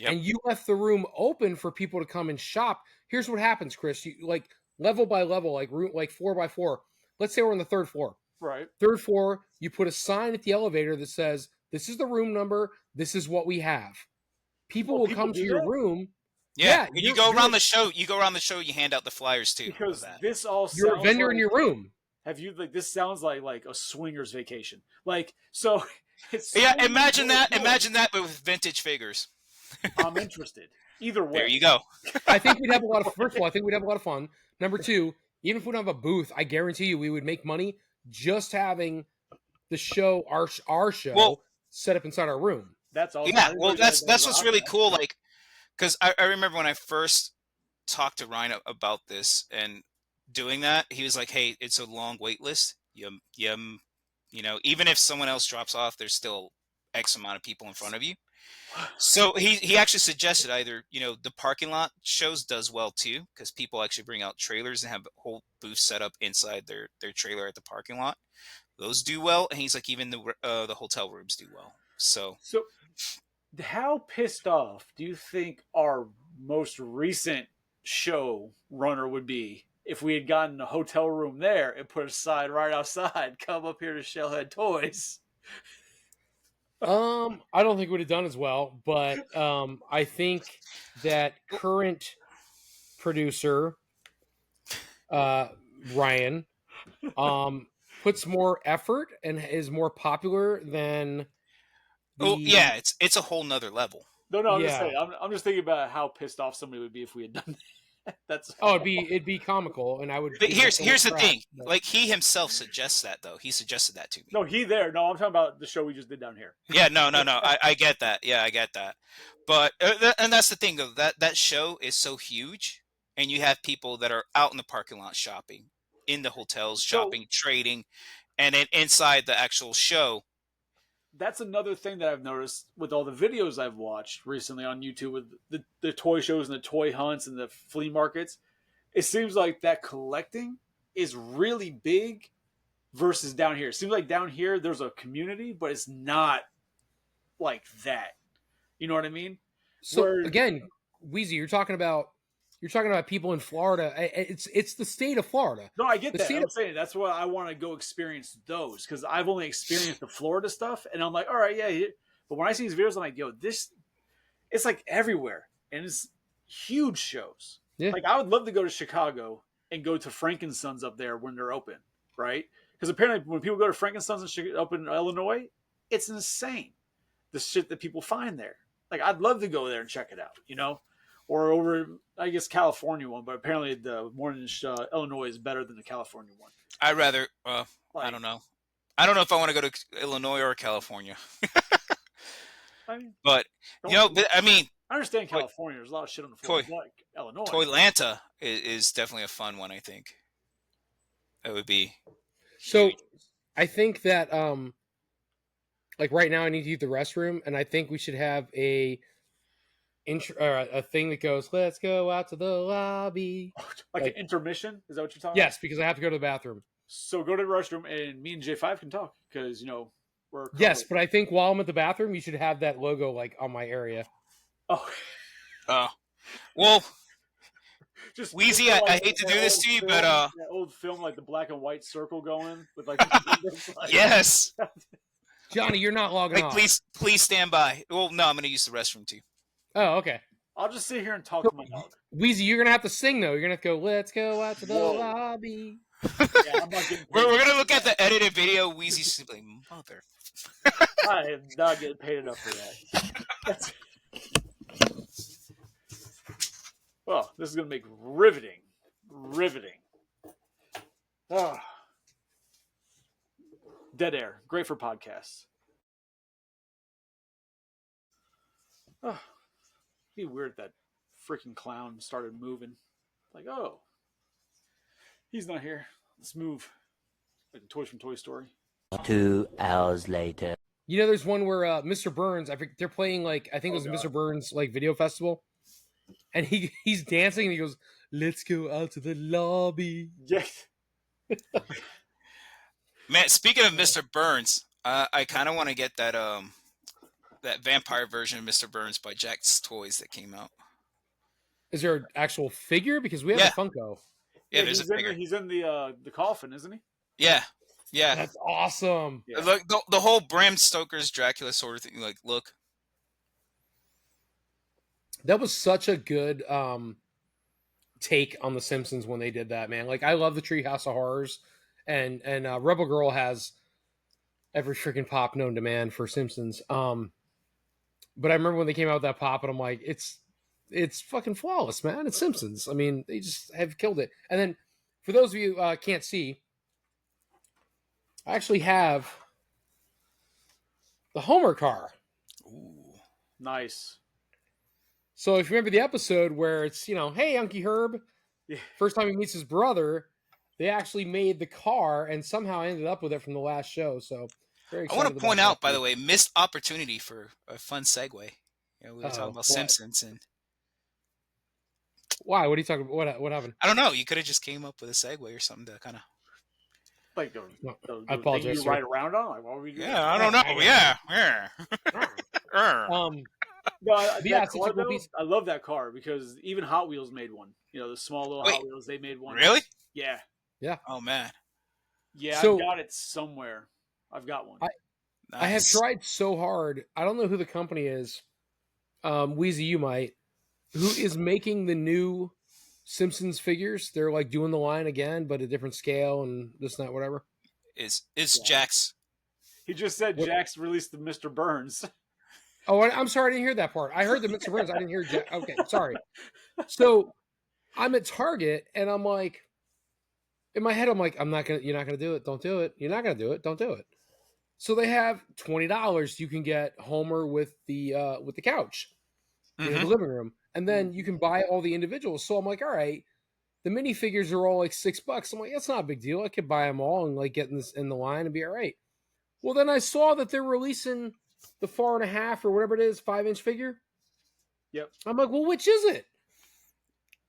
and you left the room open for people to come and shop, here's what happens, Chris. You like level by level, like room, like 4x4. Let's say we're on the third floor. Right. Third floor, you put a sign at the elevator that says, "This is the room number. This is what we have." People will come to your room. Yeah, you go around the show. You go around the show. You hand out the flyers too. Because this all sounds you're a vendor in your room. Have you this sounds like a swingers vacation? Like so. Imagine that, but with vintage figures. I'm interested. Either way. There you go. I think we'd have a lot of. First of all, I think we'd have a lot of fun. Number two, even if we don't have a booth, I guarantee you we would make money just having the show, our show, set up inside our room. That's all. Yeah, well, that's what's really cool. Like, because I remember when I first talked to Ryan about this and doing that, he was like, "Hey, it's a long wait list. Even if someone else drops off, there's still X amount of people in front of you." So he actually suggested either the parking lot shows does well too because people actually bring out trailers and have a whole booth set up inside their trailer at the parking lot. Those do well, and he's like even the hotel rooms do well. So how pissed off do you think our most recent show runner would be if we had gotten a hotel room there and put a sign right outside, "Come up here to Shellhead Toys"? I don't think it would have done as well, but I think that current producer Ryan puts more effort and is more popular than. It's a whole nother level. No, I'm just saying. I'm just thinking about how pissed off somebody would be if we had done that. It'd be comical, and I would. But here's the thing. But... Like he himself suggests that though. He suggested that to me. No, No, I'm talking about the show we just did down here. Yeah, no. I get that. Yeah, I get that. But and that's the thing though. That show is so huge, and you have people that are out in the parking lot shopping, in the hotels shopping, trading, and then inside the actual show. That's another thing that I've noticed with all the videos I've watched recently on YouTube with the toy shows and the toy hunts and the flea markets it seems like that collecting is really big versus down here. It seems like down here there's a community, but it's not like that. You know what I mean? So again, Weizie, you're talking about people in Florida. It's the state of Florida. No, I get that. I'm saying that's why I want to go experience those, because I've only experienced the Florida stuff, and I'm like, all right, yeah. But when I see these videos, I'm like, yo, it's like everywhere, and it's huge shows. Yeah. Like I would love to go to Chicago and go to Frankensons up there when they're open, right? Because apparently when people go to Frankensons up in Illinois, it's insane the shit that people find there. Like I'd love to go there and check it out, you know, or over I guess California one, but apparently the one in Illinois is better than the California one. I'd rather. I don't know. I don't know if I want to go to Illinois or California. I mean, but I mean, I understand California. There's a lot of shit on the floor. Like Illinois, Toylanta is definitely a fun one. I think that would be. So, huge. I think that like right now I need to use the restroom, and I think we should have a thing that goes, "Let's go out to the lobby," like an intermission. Is that what you're talking about? Yes, because I have to go to the bathroom. So go to the restroom, and me and J5 can talk because we're. Yes, but I think while I'm at the bathroom, you should have that logo like on my area. Oh. Well. Just Weizie, I hate to do this to you, but that old film, like the black and white circle going with like. Yes. Johnny, you're not logging off. Please stand by. Well, no, I'm going to use the restroom too. Oh, okay. I'll just sit here and talk to my dog. Weezy, you're going to have to sing, though. You're going to have to go, "Let's go out to the lobby." Yeah, I'm not we're going to look at the edited video. Weezy's like, mother. I am not getting paid enough for that. Well, this is going to make riveting. Oh. Dead air. Great for podcasts. Oh. It'd be weird if that freaking clown started moving. Like, oh, he's not here. Let's move. Like the toys from Toy Story. 2 hours later. You know, there's one where Mr. Burns, they're playing like, I think it was Mr. Burns like video festival. And he's dancing and he goes, "Let's go out to the lobby." Yes. Man, speaking of Mr. Burns, I kind of want to get that that vampire version of Mr. Burns by Jack's Toys that came out. Is there an actual figure? Because we have a Funko. Yeah, there's a figure. He's in the coffin, isn't he? Yeah. That's awesome. Yeah. Look, the whole Bram Stoker's Dracula sort of thing. Like, look. That was such a good take on The Simpsons when they did that, man. Like, I love the Treehouse of Horrors, and Rebel Girl has every freaking pop known to man for Simpsons. But I remember when they came out with that pop, and I'm like, it's fucking flawless, man. It's Simpsons. I mean, they just have killed it. And then, for those of you can't see, I actually have the Homer car. Ooh, nice. So if you remember the episode where it's, "Hey, Unky Herb," first time he meets his brother, they actually made the car and somehow ended up with it from the last show. So very excited. I want to point out, by the way, missed opportunity for a fun segue. We were talking about Simpsons and. Why? What are you talking about? What happened? I don't know. You could have just came up with a segue or something to kind of. Like I apologize. You ride around on? Like, what were we doing? Yeah, I don't know. Yeah. No, I love that car because even Hot Wheels made one. The small little Hot Wheels, they made one. Really? Yeah. Oh man. Yeah, so, I've got it somewhere. I've got one. I have tried so hard. I don't know who the company is. Weizie, you might. Who is making the new Simpsons figures? They're like doing the line again, but a different scale and this and that, whatever. It's Jax. He just said Jax released the Mr. Burns. Oh, I'm sorry, I didn't hear that part. I heard the Mr. Burns. I didn't hear Jack. Okay, sorry. So I'm at Target and I'm like, in my head, I'm like, you're not gonna do it. Don't do it. You're not gonna do it. Don't do it. So they have $20. You can get Homer with the couch, in the living room, and then you can buy all the individuals. So I'm like, all right, the minifigures are all like $6. I'm like, that's not a big deal. I could buy them all and like get in the line and be all right. Well, then I saw that they're releasing the 4.5 or whatever it is, 5-inch figure. Yep. I'm like, well, which is it?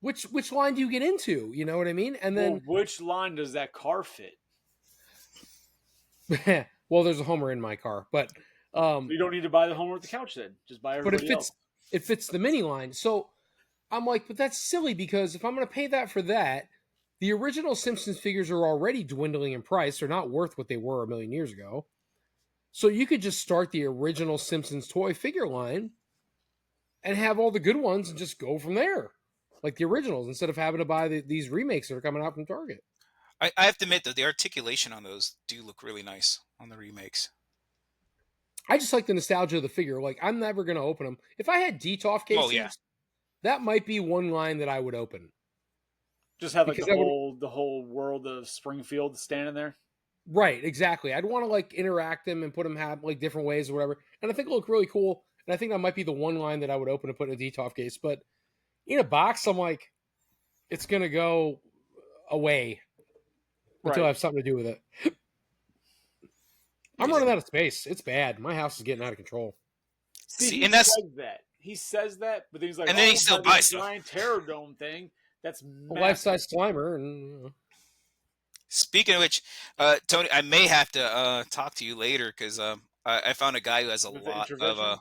which line do you get into? You know what I mean? And then, which line does that car fit? well, there's a Homer in my car, but you don't need to buy the Homer with the couch then. Just buy everybody else. It fits the mini line. So I'm like, but that's silly because if I'm going to pay that for that, the original Simpsons figures are already dwindling in price. They're not worth what they were a million years ago. So you could just start the original Simpsons toy figure line and have all the good ones and just go from there, like the originals, instead of having to buy these remakes that are coming out from Target. I have to admit, though, the articulation on those do look really nice on the remakes. I just like the nostalgia of the figure. Like, I'm never going to open them. If I had DTOF cases, that might be one line that I would open. Just have like the whole world of Springfield standing there. Right, exactly. I'd want to like interact them and put them have like different ways or whatever. And I think it'll look really cool. And I think that might be the one line that I would open and put in a DTOF case. But in a box, I'm like, it's going to go away until I have something to do with it. I'm running out of space. It's bad. My house is getting out of control. See, and he says that, but then he's like, and then he still buys stuff. Giant Terror Dome thing. That's a life-size Slimer. And speaking of which, Tony, I may have to talk to you later because I found a guy who has a lot of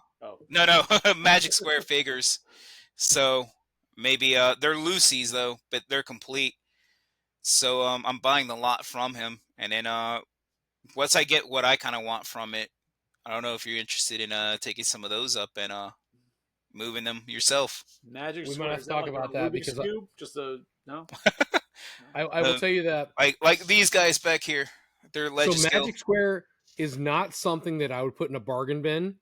no Magic Square figures. So maybe they're loosies though, but they're complete. So I'm buying the lot from him, and then once I get what I kind of want from it, I don't know if you're interested in taking some of those up and moving them yourself. Magic we Square. might have to talk about that because no. I will tell you that like these guys back here, they're legend. So Magic Square is not something that I would put in a bargain bin.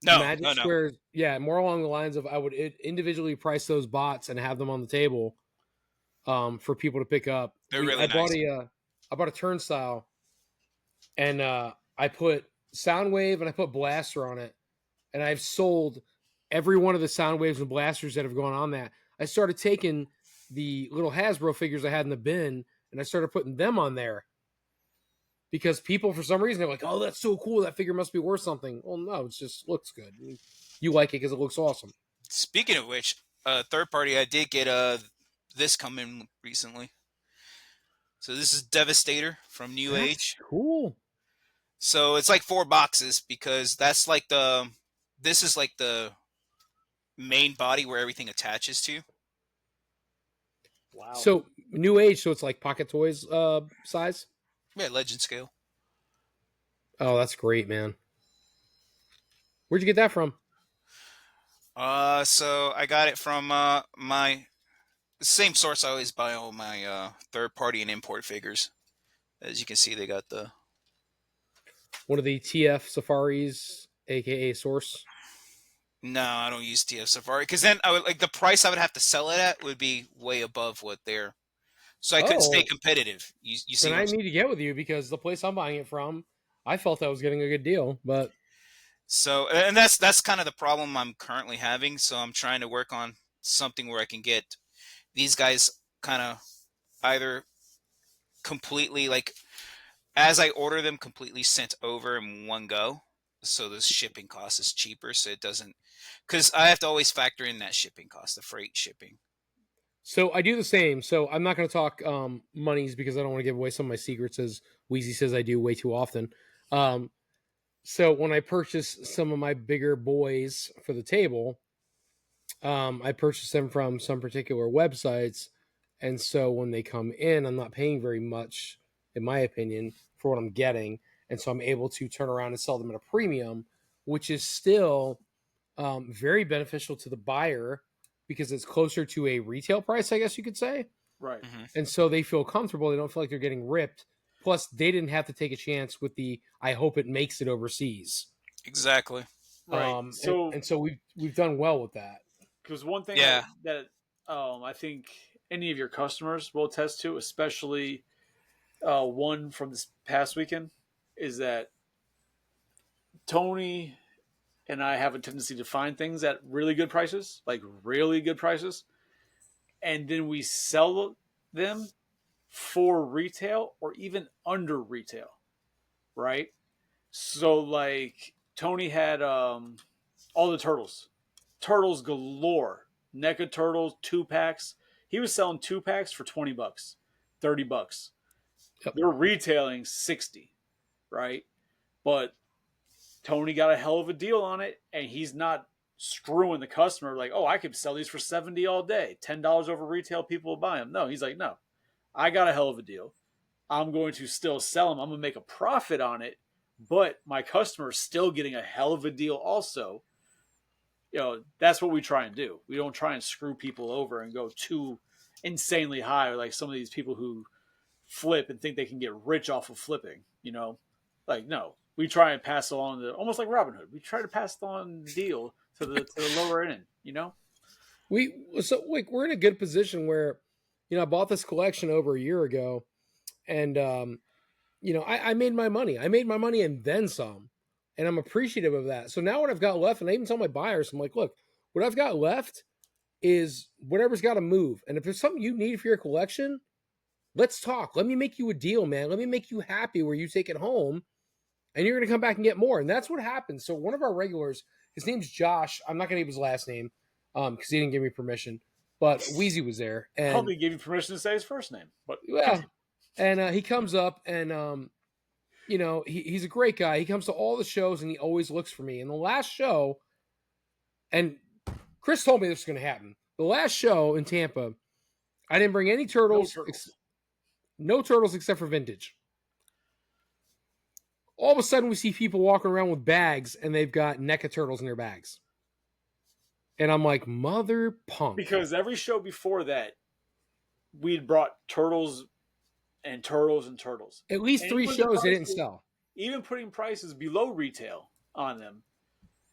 No, Magic Square, yeah, more along the lines of I would individually price those bots and have them on the table for people to pick up. They're really nice. I bought a turnstile, and I put Soundwave and I put Blaster on it, and I've sold every one of the Soundwaves and Blasters that have gone on that. I started taking the little Hasbro figures I had in the bin, and I started putting them on there because people, for some reason, they're like, "Oh, that's so cool! That figure must be worth something." Well, no, it just looks good. You like it because it looks awesome. Speaking of which, third party, I did get this come in recently. So this is Devastator from New Age. Cool. So it's like 4 boxes because that's like this is like the main body where everything attaches to. Wow. So New Age, so it's like Pocket Toys size? Yeah, legend scale. Oh, that's great, man. Where'd you get that from? So I got it from my same source I always buy all my third party and import figures. As you can see, they got the one of the TF Safaris, aka Source. No, I don't use TF Safari because then I would like the price I would have to sell it at would be way above what they're. So I couldn't stay competitive. You see? Then I need to get with you because the place I'm buying it from, I felt I was getting a good deal, but. So, and that's kind of the problem I'm currently having. So I'm trying to work on something where I can get these guys kind of either completely like as I order them completely sent over in one go. So the shipping cost is cheaper. So it doesn't, because I have to always factor in that shipping cost, the freight shipping. So I do the same. So I'm not going to talk monies because I don't want to give away some of my secrets, as Weizie says I do way too often. So when I purchase some of my bigger boys for the table, I purchase them from some particular websites. And so when they come in, I'm not paying very much, in my opinion, for what I'm getting. And so I'm able to turn around and sell them at a premium, which is still very beneficial to the buyer because it's closer to a retail price, I guess you could say. Right. Mm-hmm. And so they feel comfortable. They don't feel like they're getting ripped. Plus, they didn't have to take a chance with the I hope it makes it overseas. Exactly. Right. So we've done well with that. Because one thing that I think any of your customers will attest to, especially one from this past weekend, is that Tony and I have a tendency to find things at really good prices, like really good prices, and then we sell them for retail or even under retail, right? So like Tony had all the turtles galore, NECA turtles 2-packs. He was selling 2-packs for $20, $30. Yep. They're retailing 60, right? But Tony got a hell of a deal on it, and he's not screwing the customer like, oh, I could sell these for 70 all day, $10 over retail, people will buy them. No, he's like, no, I got a hell of a deal. I'm going to still sell them. I'm going to make a profit on it, but my customer is still getting a hell of a deal also. That's what we try and do. We don't try and screw people over and go too insanely high, like some of these people who flip and think they can get rich off of flipping, like, no, we try and pass along almost like Robin Hood. We try to pass on the deal to the lower end, We're in a good position where, I bought this collection over a year ago, and I made my money. I made my money and then some, and I'm appreciative of that. So now what I've got left, and I even tell my buyers, I'm like, look, what I've got left is whatever's got to move. And if there's something you need for your collection, let's talk. Let me make you a deal, man. Let me make you happy where you take it home and you're going to come back and get more. And that's what happens. So one of our regulars, his name's Josh. I'm not going to give his last name because he didn't give me permission. But Weizie was there. And probably gave you permission to say his first name. But yeah. And he comes up and, he's a great guy. He comes to all the shows and he always looks for me. And the last show, and Chris told me this was going to happen. The last show in Tampa, I didn't bring any turtles. No turtles except for vintage. All of a sudden, we see people walking around with bags, and they've got NECA turtles in their bags. And I'm like, mother punk. Because every show before that, we'd brought turtles and turtles and turtles. At least and 3 shows they didn't sell. Even putting prices below retail on them.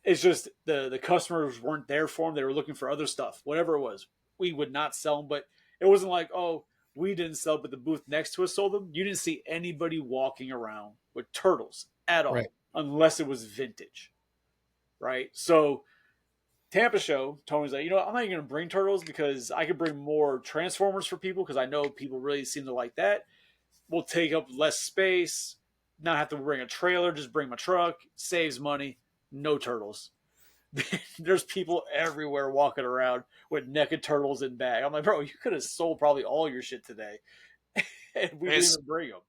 It's just the customers weren't there for them. They were looking for other stuff. Whatever it was. We would not sell them, but it wasn't like, oh, we didn't sell, but the booth next to us sold them. You didn't see anybody walking around with turtles at all, right, unless it was vintage, right? So Tampa show, Tony's like, I'm not even going to bring turtles because I could bring more Transformers for people because I know people really seem to like that. We'll take up less space, not have to bring a trailer, just bring my truck, saves money, no turtles. There's people everywhere walking around with NECA turtles in bag. I'm like, bro, you could have sold probably all your shit today, and we didn't even bring them.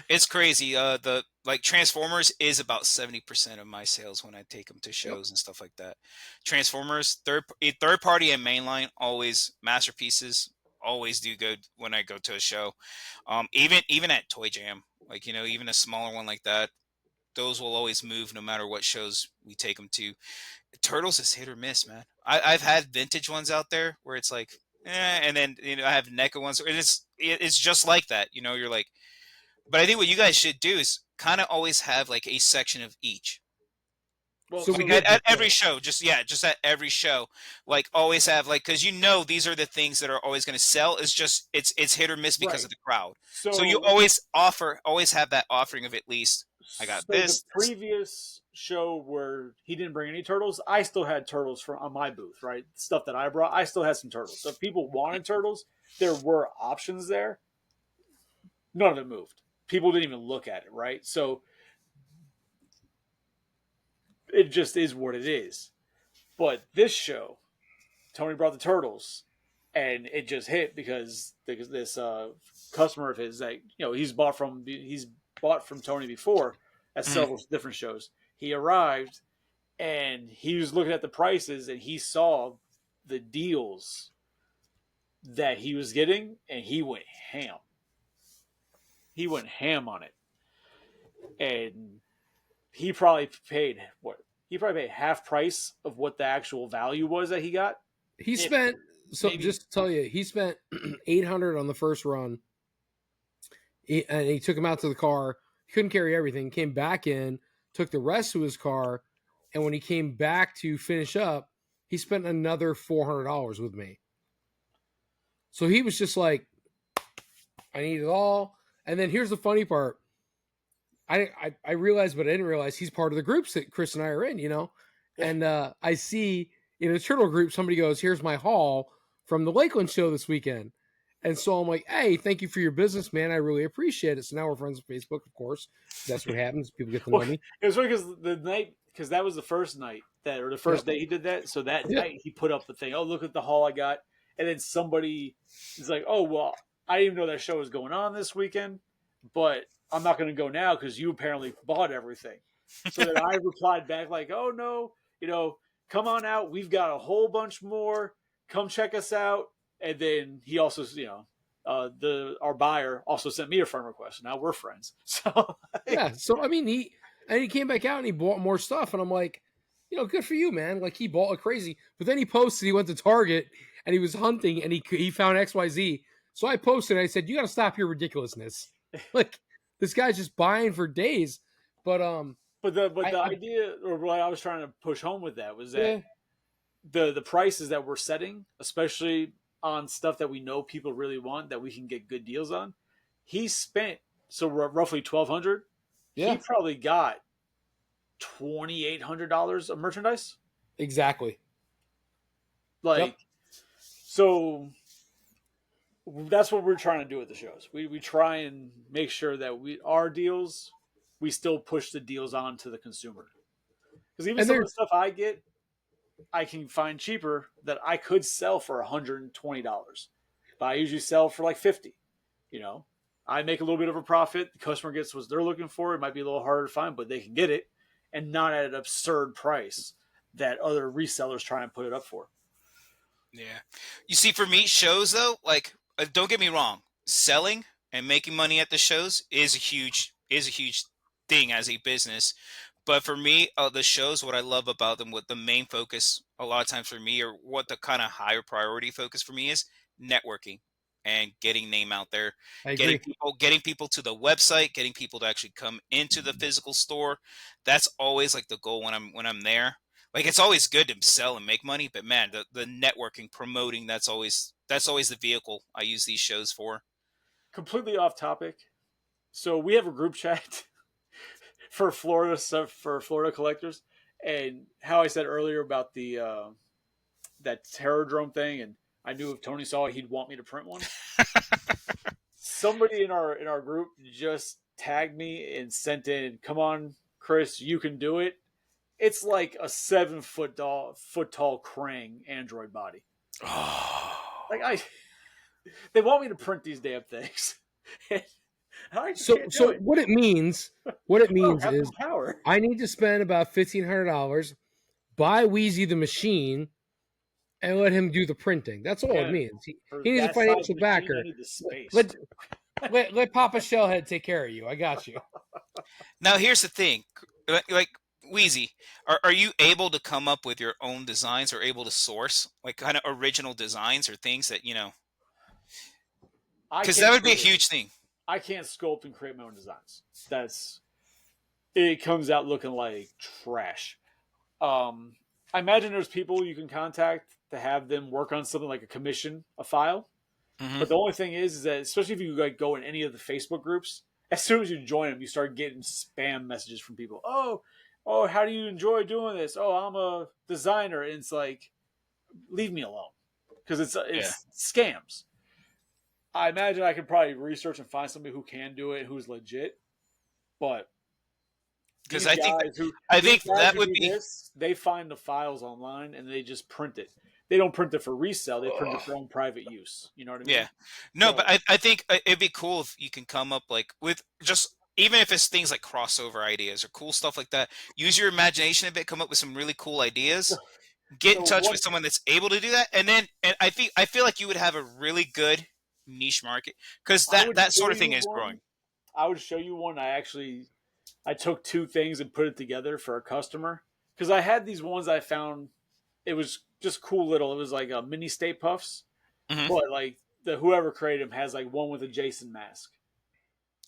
It's crazy. The Transformers is about 70% of my sales when I take them to shows and stuff like that. Transformers, third party and mainline, always masterpieces. Always do good when I go to a show. Even at Toy Jam, even a smaller one like that, those will always move no matter what shows we take them to. Turtles is hit or miss, man. I've had vintage ones out there where it's like, and then I have NECA ones, and it's just like that. You're like, but I think what you guys should do is kind of always have like a section of each. Well, so at every show, just at every show, like always have because these are the things that are always going to sell. It's just it's hit or miss because of the crowd. So you always have that offering of at least. I got this. The previous show where he didn't bring any turtles, I still had turtles on my booth, right? Stuff that I brought, I still had some turtles. So if people wanted turtles, there were options there. None of it moved. People didn't even look at it, right? So it just is what it is. But this show, Tony brought the turtles, and it just hit because this customer of his that he's bought from Tony before at several different shows. He arrived and he was looking at the prices and he saw the deals that he was getting and he went ham. He went ham on it. And he probably paid half price of what the actual value was that he got. He spent just to tell you, he spent $800 on the first run. And he took him out to the car. He couldn't carry everything. Came back in, took the rest to his car, and when he came back to finish up, he spent another $400 with me. So he was just like, I need it all. And then here's the funny part. I realized, but I didn't realize he's part of the groups that Chris and I are in, And I see in a turtle group, somebody goes, here's my haul from the Lakeland show this weekend. And so I'm like, hey, thank you for your business, man. I really appreciate it. So now we're friends on Facebook, of course. That's what happens. People get to know me. It was funny because that was the first night or the first day he did that. So that night he put up the thing. Oh, look at the haul I got. And then somebody is like, oh, well, I didn't even know that show was going on this weekend, but I'm not going to go now because you apparently bought everything. So then I replied back like, oh, no, come on out. We've got a whole bunch more. Come check us out. And then he also, our buyer also sent me a friend request. Now we're friends. So So I mean, he came back out and he bought more stuff, and I'm like, good for you, man. Like he bought like crazy. But then he posted he went to Target and he was hunting and he found XYZ. So I posted and I said, you got to stop your ridiculousness. Like this guy's just buying for days. But the idea, or what I was trying to push home with that was that the prices that we're setting, especially on stuff that we know people really want, that we can get good deals on. He spent roughly $1,200. Yeah. He probably got $2,800 of merchandise. Exactly. So that's what we're trying to do at the shows. We try and make sure that our deals, we still push the deals on to the consumer. Because even some of the stuff I get, I can find cheaper that I could sell for $120. But I usually sell for like $50. I make a little bit of a profit. The customer gets what they're looking for. It might be a little harder to find, but they can get it, and not at an absurd price that other resellers try and put it up for. Yeah. You see, for me, shows though, like, don't get me wrong, selling and making money at the shows is a huge thing as a business. But for me, the shows, what I love about them, what the main focus a lot of times for me, or what the kind of higher priority focus for me is, networking and getting name out there, getting people to the website, getting people to actually come into the physical store. That's always like the goal when I'm there. Like it's always good to sell and make money, but man, the networking, promoting, that's always the vehicle I use these shows for. Completely off topic. So we have a group chat for Florida collectors, and how I said earlier about the that terror drone thing, and I knew if Tony saw it, he'd want me to print one. Somebody in our group just tagged me and sent in, "Come on, Chris, you can do it." It's like a 7 foot tall Krang android body. Oh. They want me to print these damn things. So what it means is I need to spend about $1,500, buy Weizie the machine, and let him do the printing. That's all it means. He needs a financial backer. Let Papa Shellhead take care of you. I got you. Now here's the thing, like Weizie, are you able to come up with your own designs, or able to source like kind of original designs or things that because that would be a huge thing. I can't sculpt and create my own designs. It comes out looking like trash. I imagine there's people you can contact to have them work on something like a file. Mm-hmm. But the only thing is that, especially if you go in any of the Facebook groups, as soon as you join them, you start getting spam messages from people. Oh, how do you enjoy doing this? Oh, I'm a designer. And it's like, leave me alone, because it's scams. I imagine I could probably research and find somebody who can do it, who's legit. But because I think that would be they find the files online and they just print it. They don't print it for resale. They print it for own private use. You know what I mean? Yeah. No, but I think it'd be cool if you can come up like with just, even if it's things like crossover ideas or cool stuff like that, use your imagination a bit, come up with some really cool ideas, get in touch with someone that's able to do that. And I feel like you would have a really good niche market, because that sort of thing is growing. I would show you one. I took 2 things and put it together for a customer, because I had these ones I found. It was just cool little. It was like a mini Stay Puffs, but like whoever created them has like one with a Jason mask,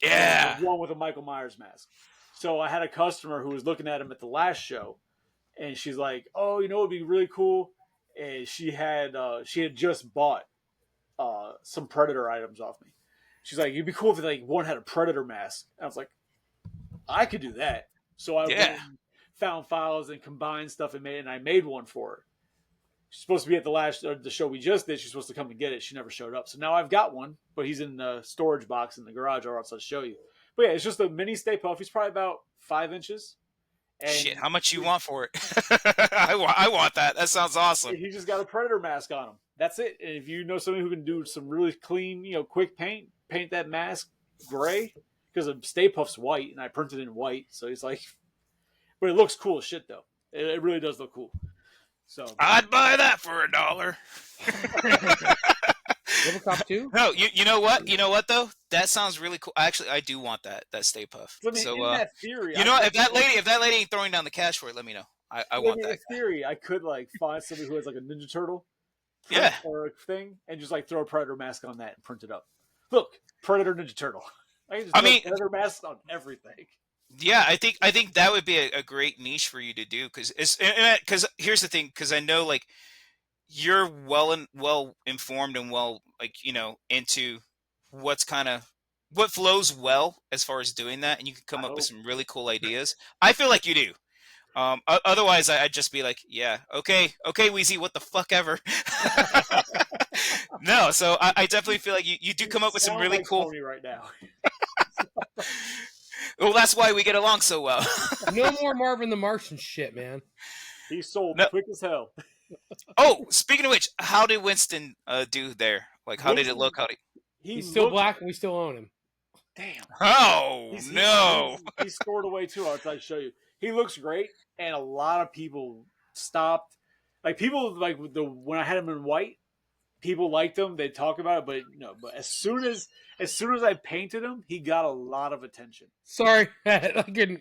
one with a Michael Myers mask. So I had a customer who was looking at them at the last show, and she's like, "Oh, it'd be really cool." And she had just bought some Predator items off me. She's like, "It'd be cool if like one had a Predator mask." I was like, "I could do that." So I went and found files and combined stuff and I made one for her. She's supposed to be at the show we just did. She's supposed to come and get it. She never showed up. So now I've got one, but he's in the storage box in the garage, or else I'll show you. But yeah, it's just a mini Stay Puff. He's probably about 5 inches, And shit, how much you want for it? I want that. That sounds awesome. He just got a Predator mask on him. That's it. And if you know somebody who can do some really clean, quick paint that mask gray, because Stay Puft's white, and I printed it in white, so he's like, but it looks cool as shit though. It really does look cool. So I'd buy that for $1. RoboCop 2? No, you know what? You know what though? That sounds really cool. Actually, I do want that Stay Puft. I mean, so in that theory, you know what? If that lady ain't throwing down the cash for it, let me know. I want that. In theory, I could like find somebody who has like a Ninja Turtle, or a thing, and just like throw a Predator mask on that and print it up. Look, Predator Ninja Turtle. I can just throw Predator masks on everything. Yeah, I think that would be a great niche for you to do because here's the thing, because I know like you're well informed and into what flows well as far as doing that, and you can come up with some really cool ideas. I feel like you do. Otherwise, I'd just be like, yeah, okay, Weizie, what the fuck ever. No, so I definitely feel like you do come up with some really cool. Tony right now. Well, that's why we get along so well. No more Marvin the Martian shit, man. He sold quick as hell. Oh, speaking of which, how did Winston do there? Like, how did it look? He's still black, and we still own him. Damn. Oh, no. He scored away, too. I'll try to show you. He looks great, and a lot of people stopped. Like, people, like, when I had him in white, people liked him. They'd talk about it, but as soon as I painted him, he got a lot of attention. Sorry, I couldn't.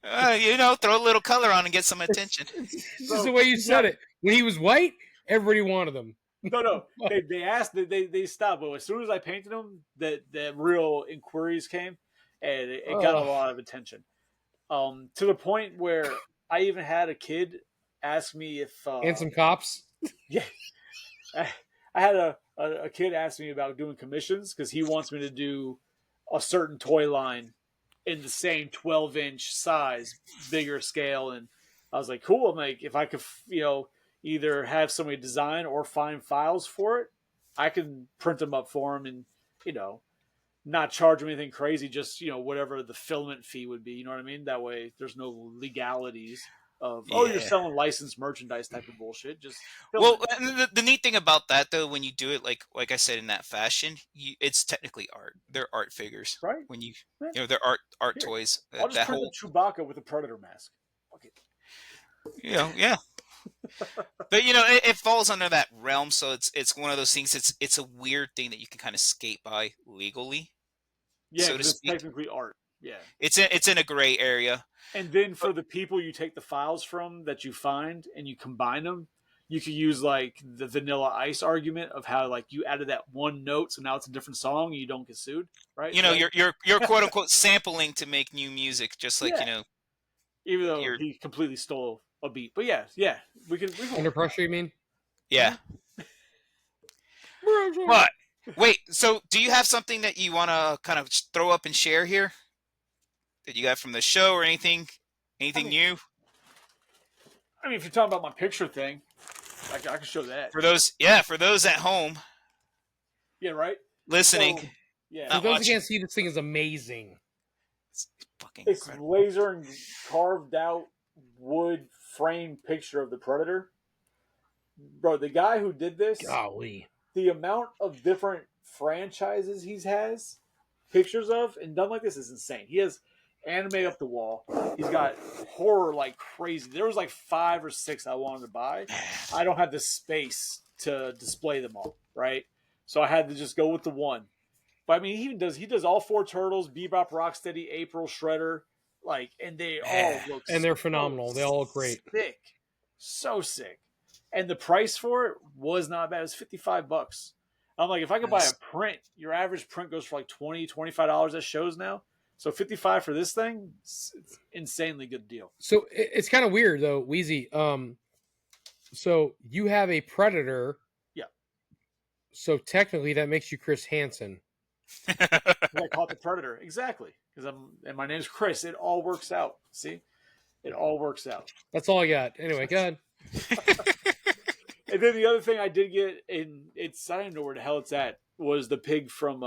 Throw a little color on and get some attention. It's just the way you said it. When he was white, everybody wanted him. No. They asked. They stopped. But as soon as I painted him, the real inquiries came, and it got a lot of attention. To the point where I even had a kid ask me if and some cops. Yeah, I had a kid ask me about doing commissions because he wants me to do a certain toy line in the same 12-inch size, bigger scale, and I was like, cool. I'm like, if I could, either have somebody design or find files for it, I can print them up for him and, not charge them anything crazy, just, whatever the filament fee would be. You know what I mean? That way there's no legalities of, you're selling licensed merchandise type of bullshit. Just the neat thing about that, though, when you do it, like I said, in that fashion, it's technically art. They're art figures. Right. When they're art toys. I'll just print a Chewbacca with a Predator mask. Okay. Yeah. But it falls under that realm, so it's one of those things. It's a weird thing that you can kind of skate by legally. Yeah, so it's technically art. Yeah, it's in a gray area. And then for the people you take the files from that you find and you combine them, you could use like the Vanilla Ice argument of how like you added that one note, so now it's a different song and you don't get sued, right? You're quote unquote sampling to make new music, just like even though he completely stole a beat. But yeah, we can Under pressure, you mean? Yeah. But wait, so do you have something that you want to kind of throw up and share here that you got from the show or anything new? I mean, if you're talking about my picture thing, I can show that. For those at home. Yeah, right? Listening. So, yeah. For those who can't see, this thing is amazing. It's fucking it's incredible. laser and carved out wood frame picture of the Predator. Bro, the guy who did this, golly, the amount of different franchises he has pictures of and done like this is insane. He has anime up the wall. He's got horror like crazy. There was like 5 or 6 I wanted to buy. I don't have the space to display them all, right? So I had to just go with the one. But I mean, he does all 4 Turtles, Bebop, Rocksteady, April, Shredder, like, and they all look and they're phenomenal. They all look great. Sick. So sick. And the price for it was not bad. It was $55. I'm like, if I could buy a print, your average print goes for like $20, $25 at shows now. So $55 for this thing, it's insanely good deal. So it's kind of weird though, Weizie. So you have a Predator. Yeah. So technically that makes you Chris Hansen. I caught the Predator. Exactly. And my name's Chris. It all works out. See? It all works out. That's all I got. Anyway, go ahead. And then the other thing I did get, and I don't know where the hell it's at, was the pig from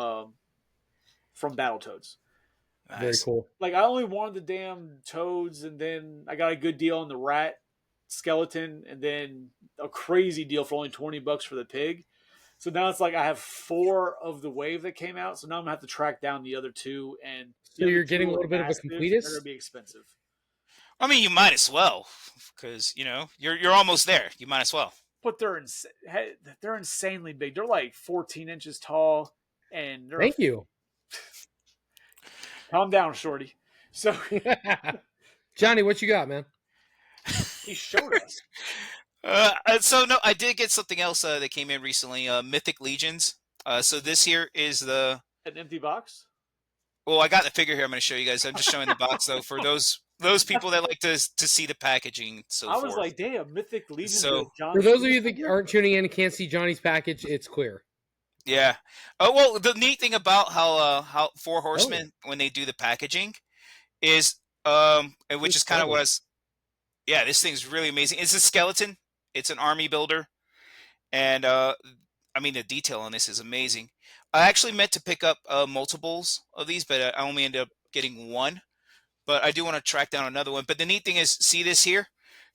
Battletoads. Nice. Very cool. Like I only wanted the damn toads, and then I got a good deal on the rat skeleton, and then a crazy deal for only $20 for the pig. So now it's like I have 4 of the wave that came out. So now I'm gonna have to track down the other 2, and So you're getting a little bit of a completist. They're gonna be expensive. I mean, you might as well, because you're almost there. You might as well. But they're insanely big. They're like 14 inches tall, and they're Thank you. Calm down, shorty. So Johnny, what you got, man? he showed us. So no, I did get something else that came in recently. Mythic Legions. So this here is an empty box. Well, I got the figure here. I'm going to show you guys. I'm just showing the box though for those people that like to see the packaging. I was like, damn, Mythic Legions. So for those of you that aren't tuning in and can't see Johnny's package, it's clear. Yeah. Oh well, the neat thing about how Four Horsemen when they do the packaging is which is kind of what I was. Yeah, this thing's really amazing. It's a skeleton. It's an army builder, and I mean the detail on this is amazing. I actually meant to pick up multiples of these, but I only ended up getting one. But I do want to track down another one. But the neat thing is, see this here?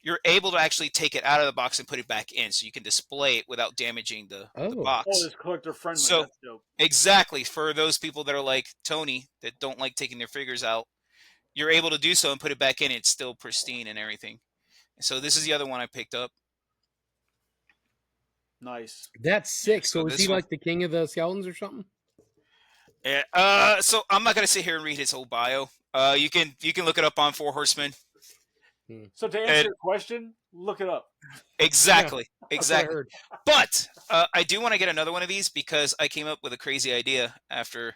You're able to actually take it out of the box and put it back in, so you can display it without damaging the box. Oh, it's collector friendly. So that's dope. Exactly, for those people that are like Tony that don't like taking their figures out, you're able to do so and put it back in. It's still pristine and everything. So this is the other one I picked up. Nice. That's sick. So is he like the king of the skeletons or something? Yeah. So I'm not gonna sit here and read his whole bio. You can look it up on Four Horsemen. So to answer your question, look it up. Exactly. Yeah, exactly. But I do want to get another one of these because I came up with a crazy idea after.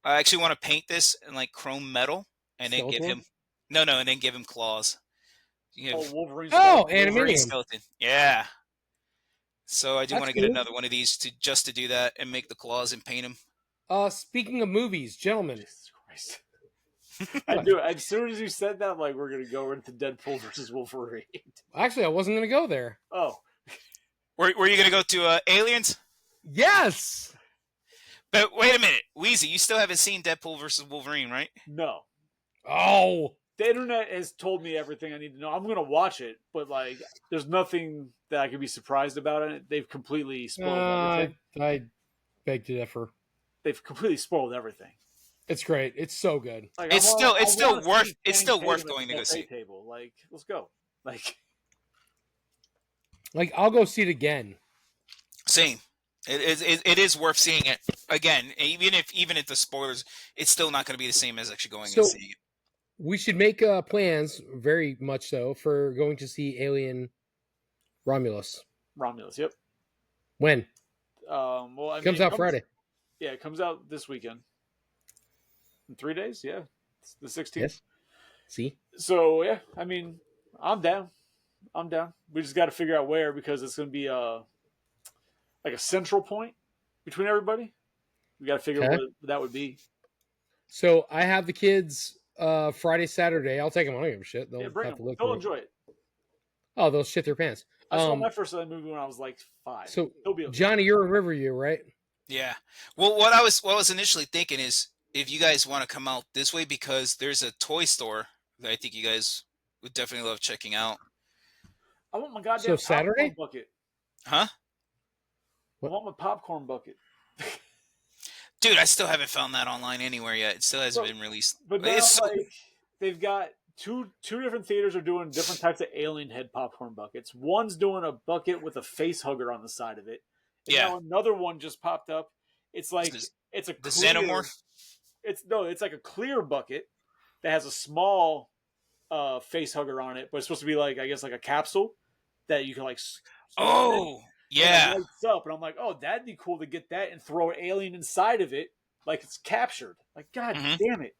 I actually want to paint this in like chrome metal and then give him and then give him claws. Wolverine. Wolverine skeleton. Yeah. So I do want to get another one of these to do that and make the claws and paint them. Speaking of movies, gentlemen. Jesus Christ. I knew it. As soon as you said that, I'm like, we're going to go into Deadpool versus Wolverine. Actually, I wasn't going to go there. Oh. Were you going to go to Aliens? Yes. But wait a minute. Weizie, you still haven't seen Deadpool versus Wolverine, right? No. Oh. The internet has told me everything I need to know. I'm going to watch it, but like, there's nothing that I could be surprised about in it. They've completely spoiled everything. I beg to differ. They've completely spoiled everything. It's great. It's so good. Like, it's still worth going to go see. Table. Like, let's go. Like, I'll go see it again. Same. It is worth seeing it again. Even if the spoilers, it's still not going to be the same as actually going and seeing it. We should make plans, very much so, for going to see Alien Romulus. Yep. When? Well, it comes out Friday. Yeah, it comes out this weekend. In 3 days, yeah. It's the 16th. Yes. See? So, yeah, I mean, I'm down. We just got to figure out where, because it's going to be like a central point between everybody. We got to figure out what that would be. So, I have the kids Friday, Saturday. I'll take them. I don't give a shit. They'll have to look. They'll enjoy it. Oh, they'll shit their pants. I saw my first movie when I was like 5. So, okay. Johnny, you're a Riverview, right? Yeah. Well, what I was initially thinking is, if you guys want to come out this way, because there's a toy store that I think you guys would definitely love checking out. I want my goddamn Saturday bucket. Huh? I want my popcorn bucket. Dude, I still haven't found that online anywhere yet. It still hasn't been released. But now, they've got two different theaters are doing different types of alien head popcorn buckets. One's doing a bucket with a face hugger on the side of it. And now another one just popped up. It's like it's a the clear, Xenomorph. It's like a clear bucket that has a small face hugger on it, but it's supposed to be like, I guess, like a capsule that you can like. Yeah. And it lights up, and I'm like, oh, that'd be cool to get that and throw an alien inside of it, like it's captured. Like, god damn it!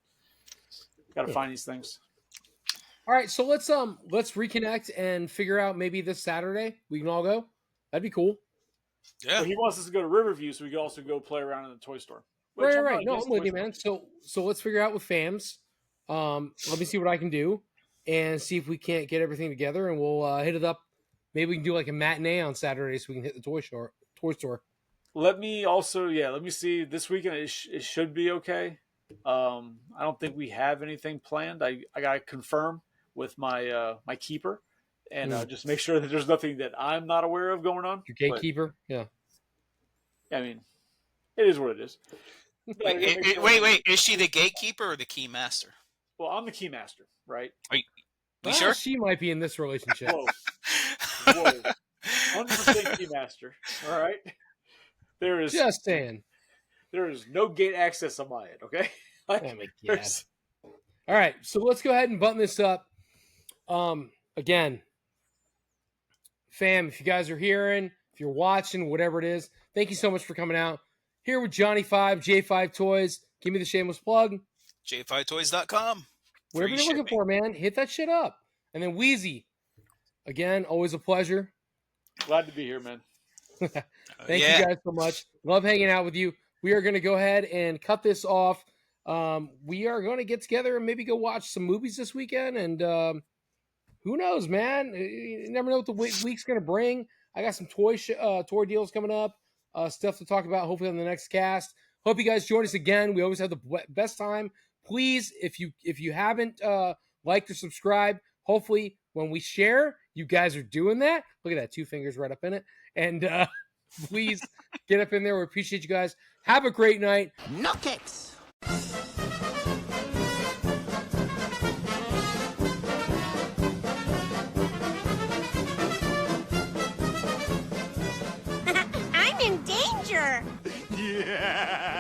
Got to find these things. All right, so let's reconnect and figure out maybe this Saturday we can all go. That'd be cool. Yeah. But he wants us to go to Riverview, so we can also go play around in the toy store. Right. No, I'm with you, man. So let's figure out with fams. Let me see what I can do and see if we can't get everything together, and we'll hit it up. Maybe we can do like a matinee on Saturday, so we can hit the toy store. Let me see. This weekend it should be okay. I don't think we have anything planned. I got to confirm with my keeper and just make sure that there's nothing that I'm not aware of going on. Your gatekeeper? Yeah. I mean, it is what it is. Wait. Is she the gatekeeper or the key master? Well, I'm the key master, right? Are you sure? She might be in this relationship. Whoa. 100% key master. All right. There is just saying. There is no gate access on my end. Okay. Oh my God. All right, so let's go ahead and button this up. Again, fam, if you guys are hearing, if you're watching, whatever it is, thank you so much for coming out. Here with Johnny 5, J5 Toys. Give me the shameless plug. J5toys.com. Whatever you're looking for, man, hit that shit up. And then Weizie, again, always a pleasure. Glad to be here, man. Thank you guys so much. Love hanging out with you. We are going to go ahead and cut this off. We are going to get together and maybe go watch some movies this weekend. And who knows, man? You never know what the week's going to bring. I got some toy deals coming up, stuff to talk about hopefully on the next cast. Hope you guys join us again. We always have the best time. Please, if you haven't liked or subscribed, hopefully when we share, you guys are doing that. Look at that, 2 fingers right up in it. And please get up in there. We appreciate you guys. Have a great night. No kicks. I'm in danger. Yeah.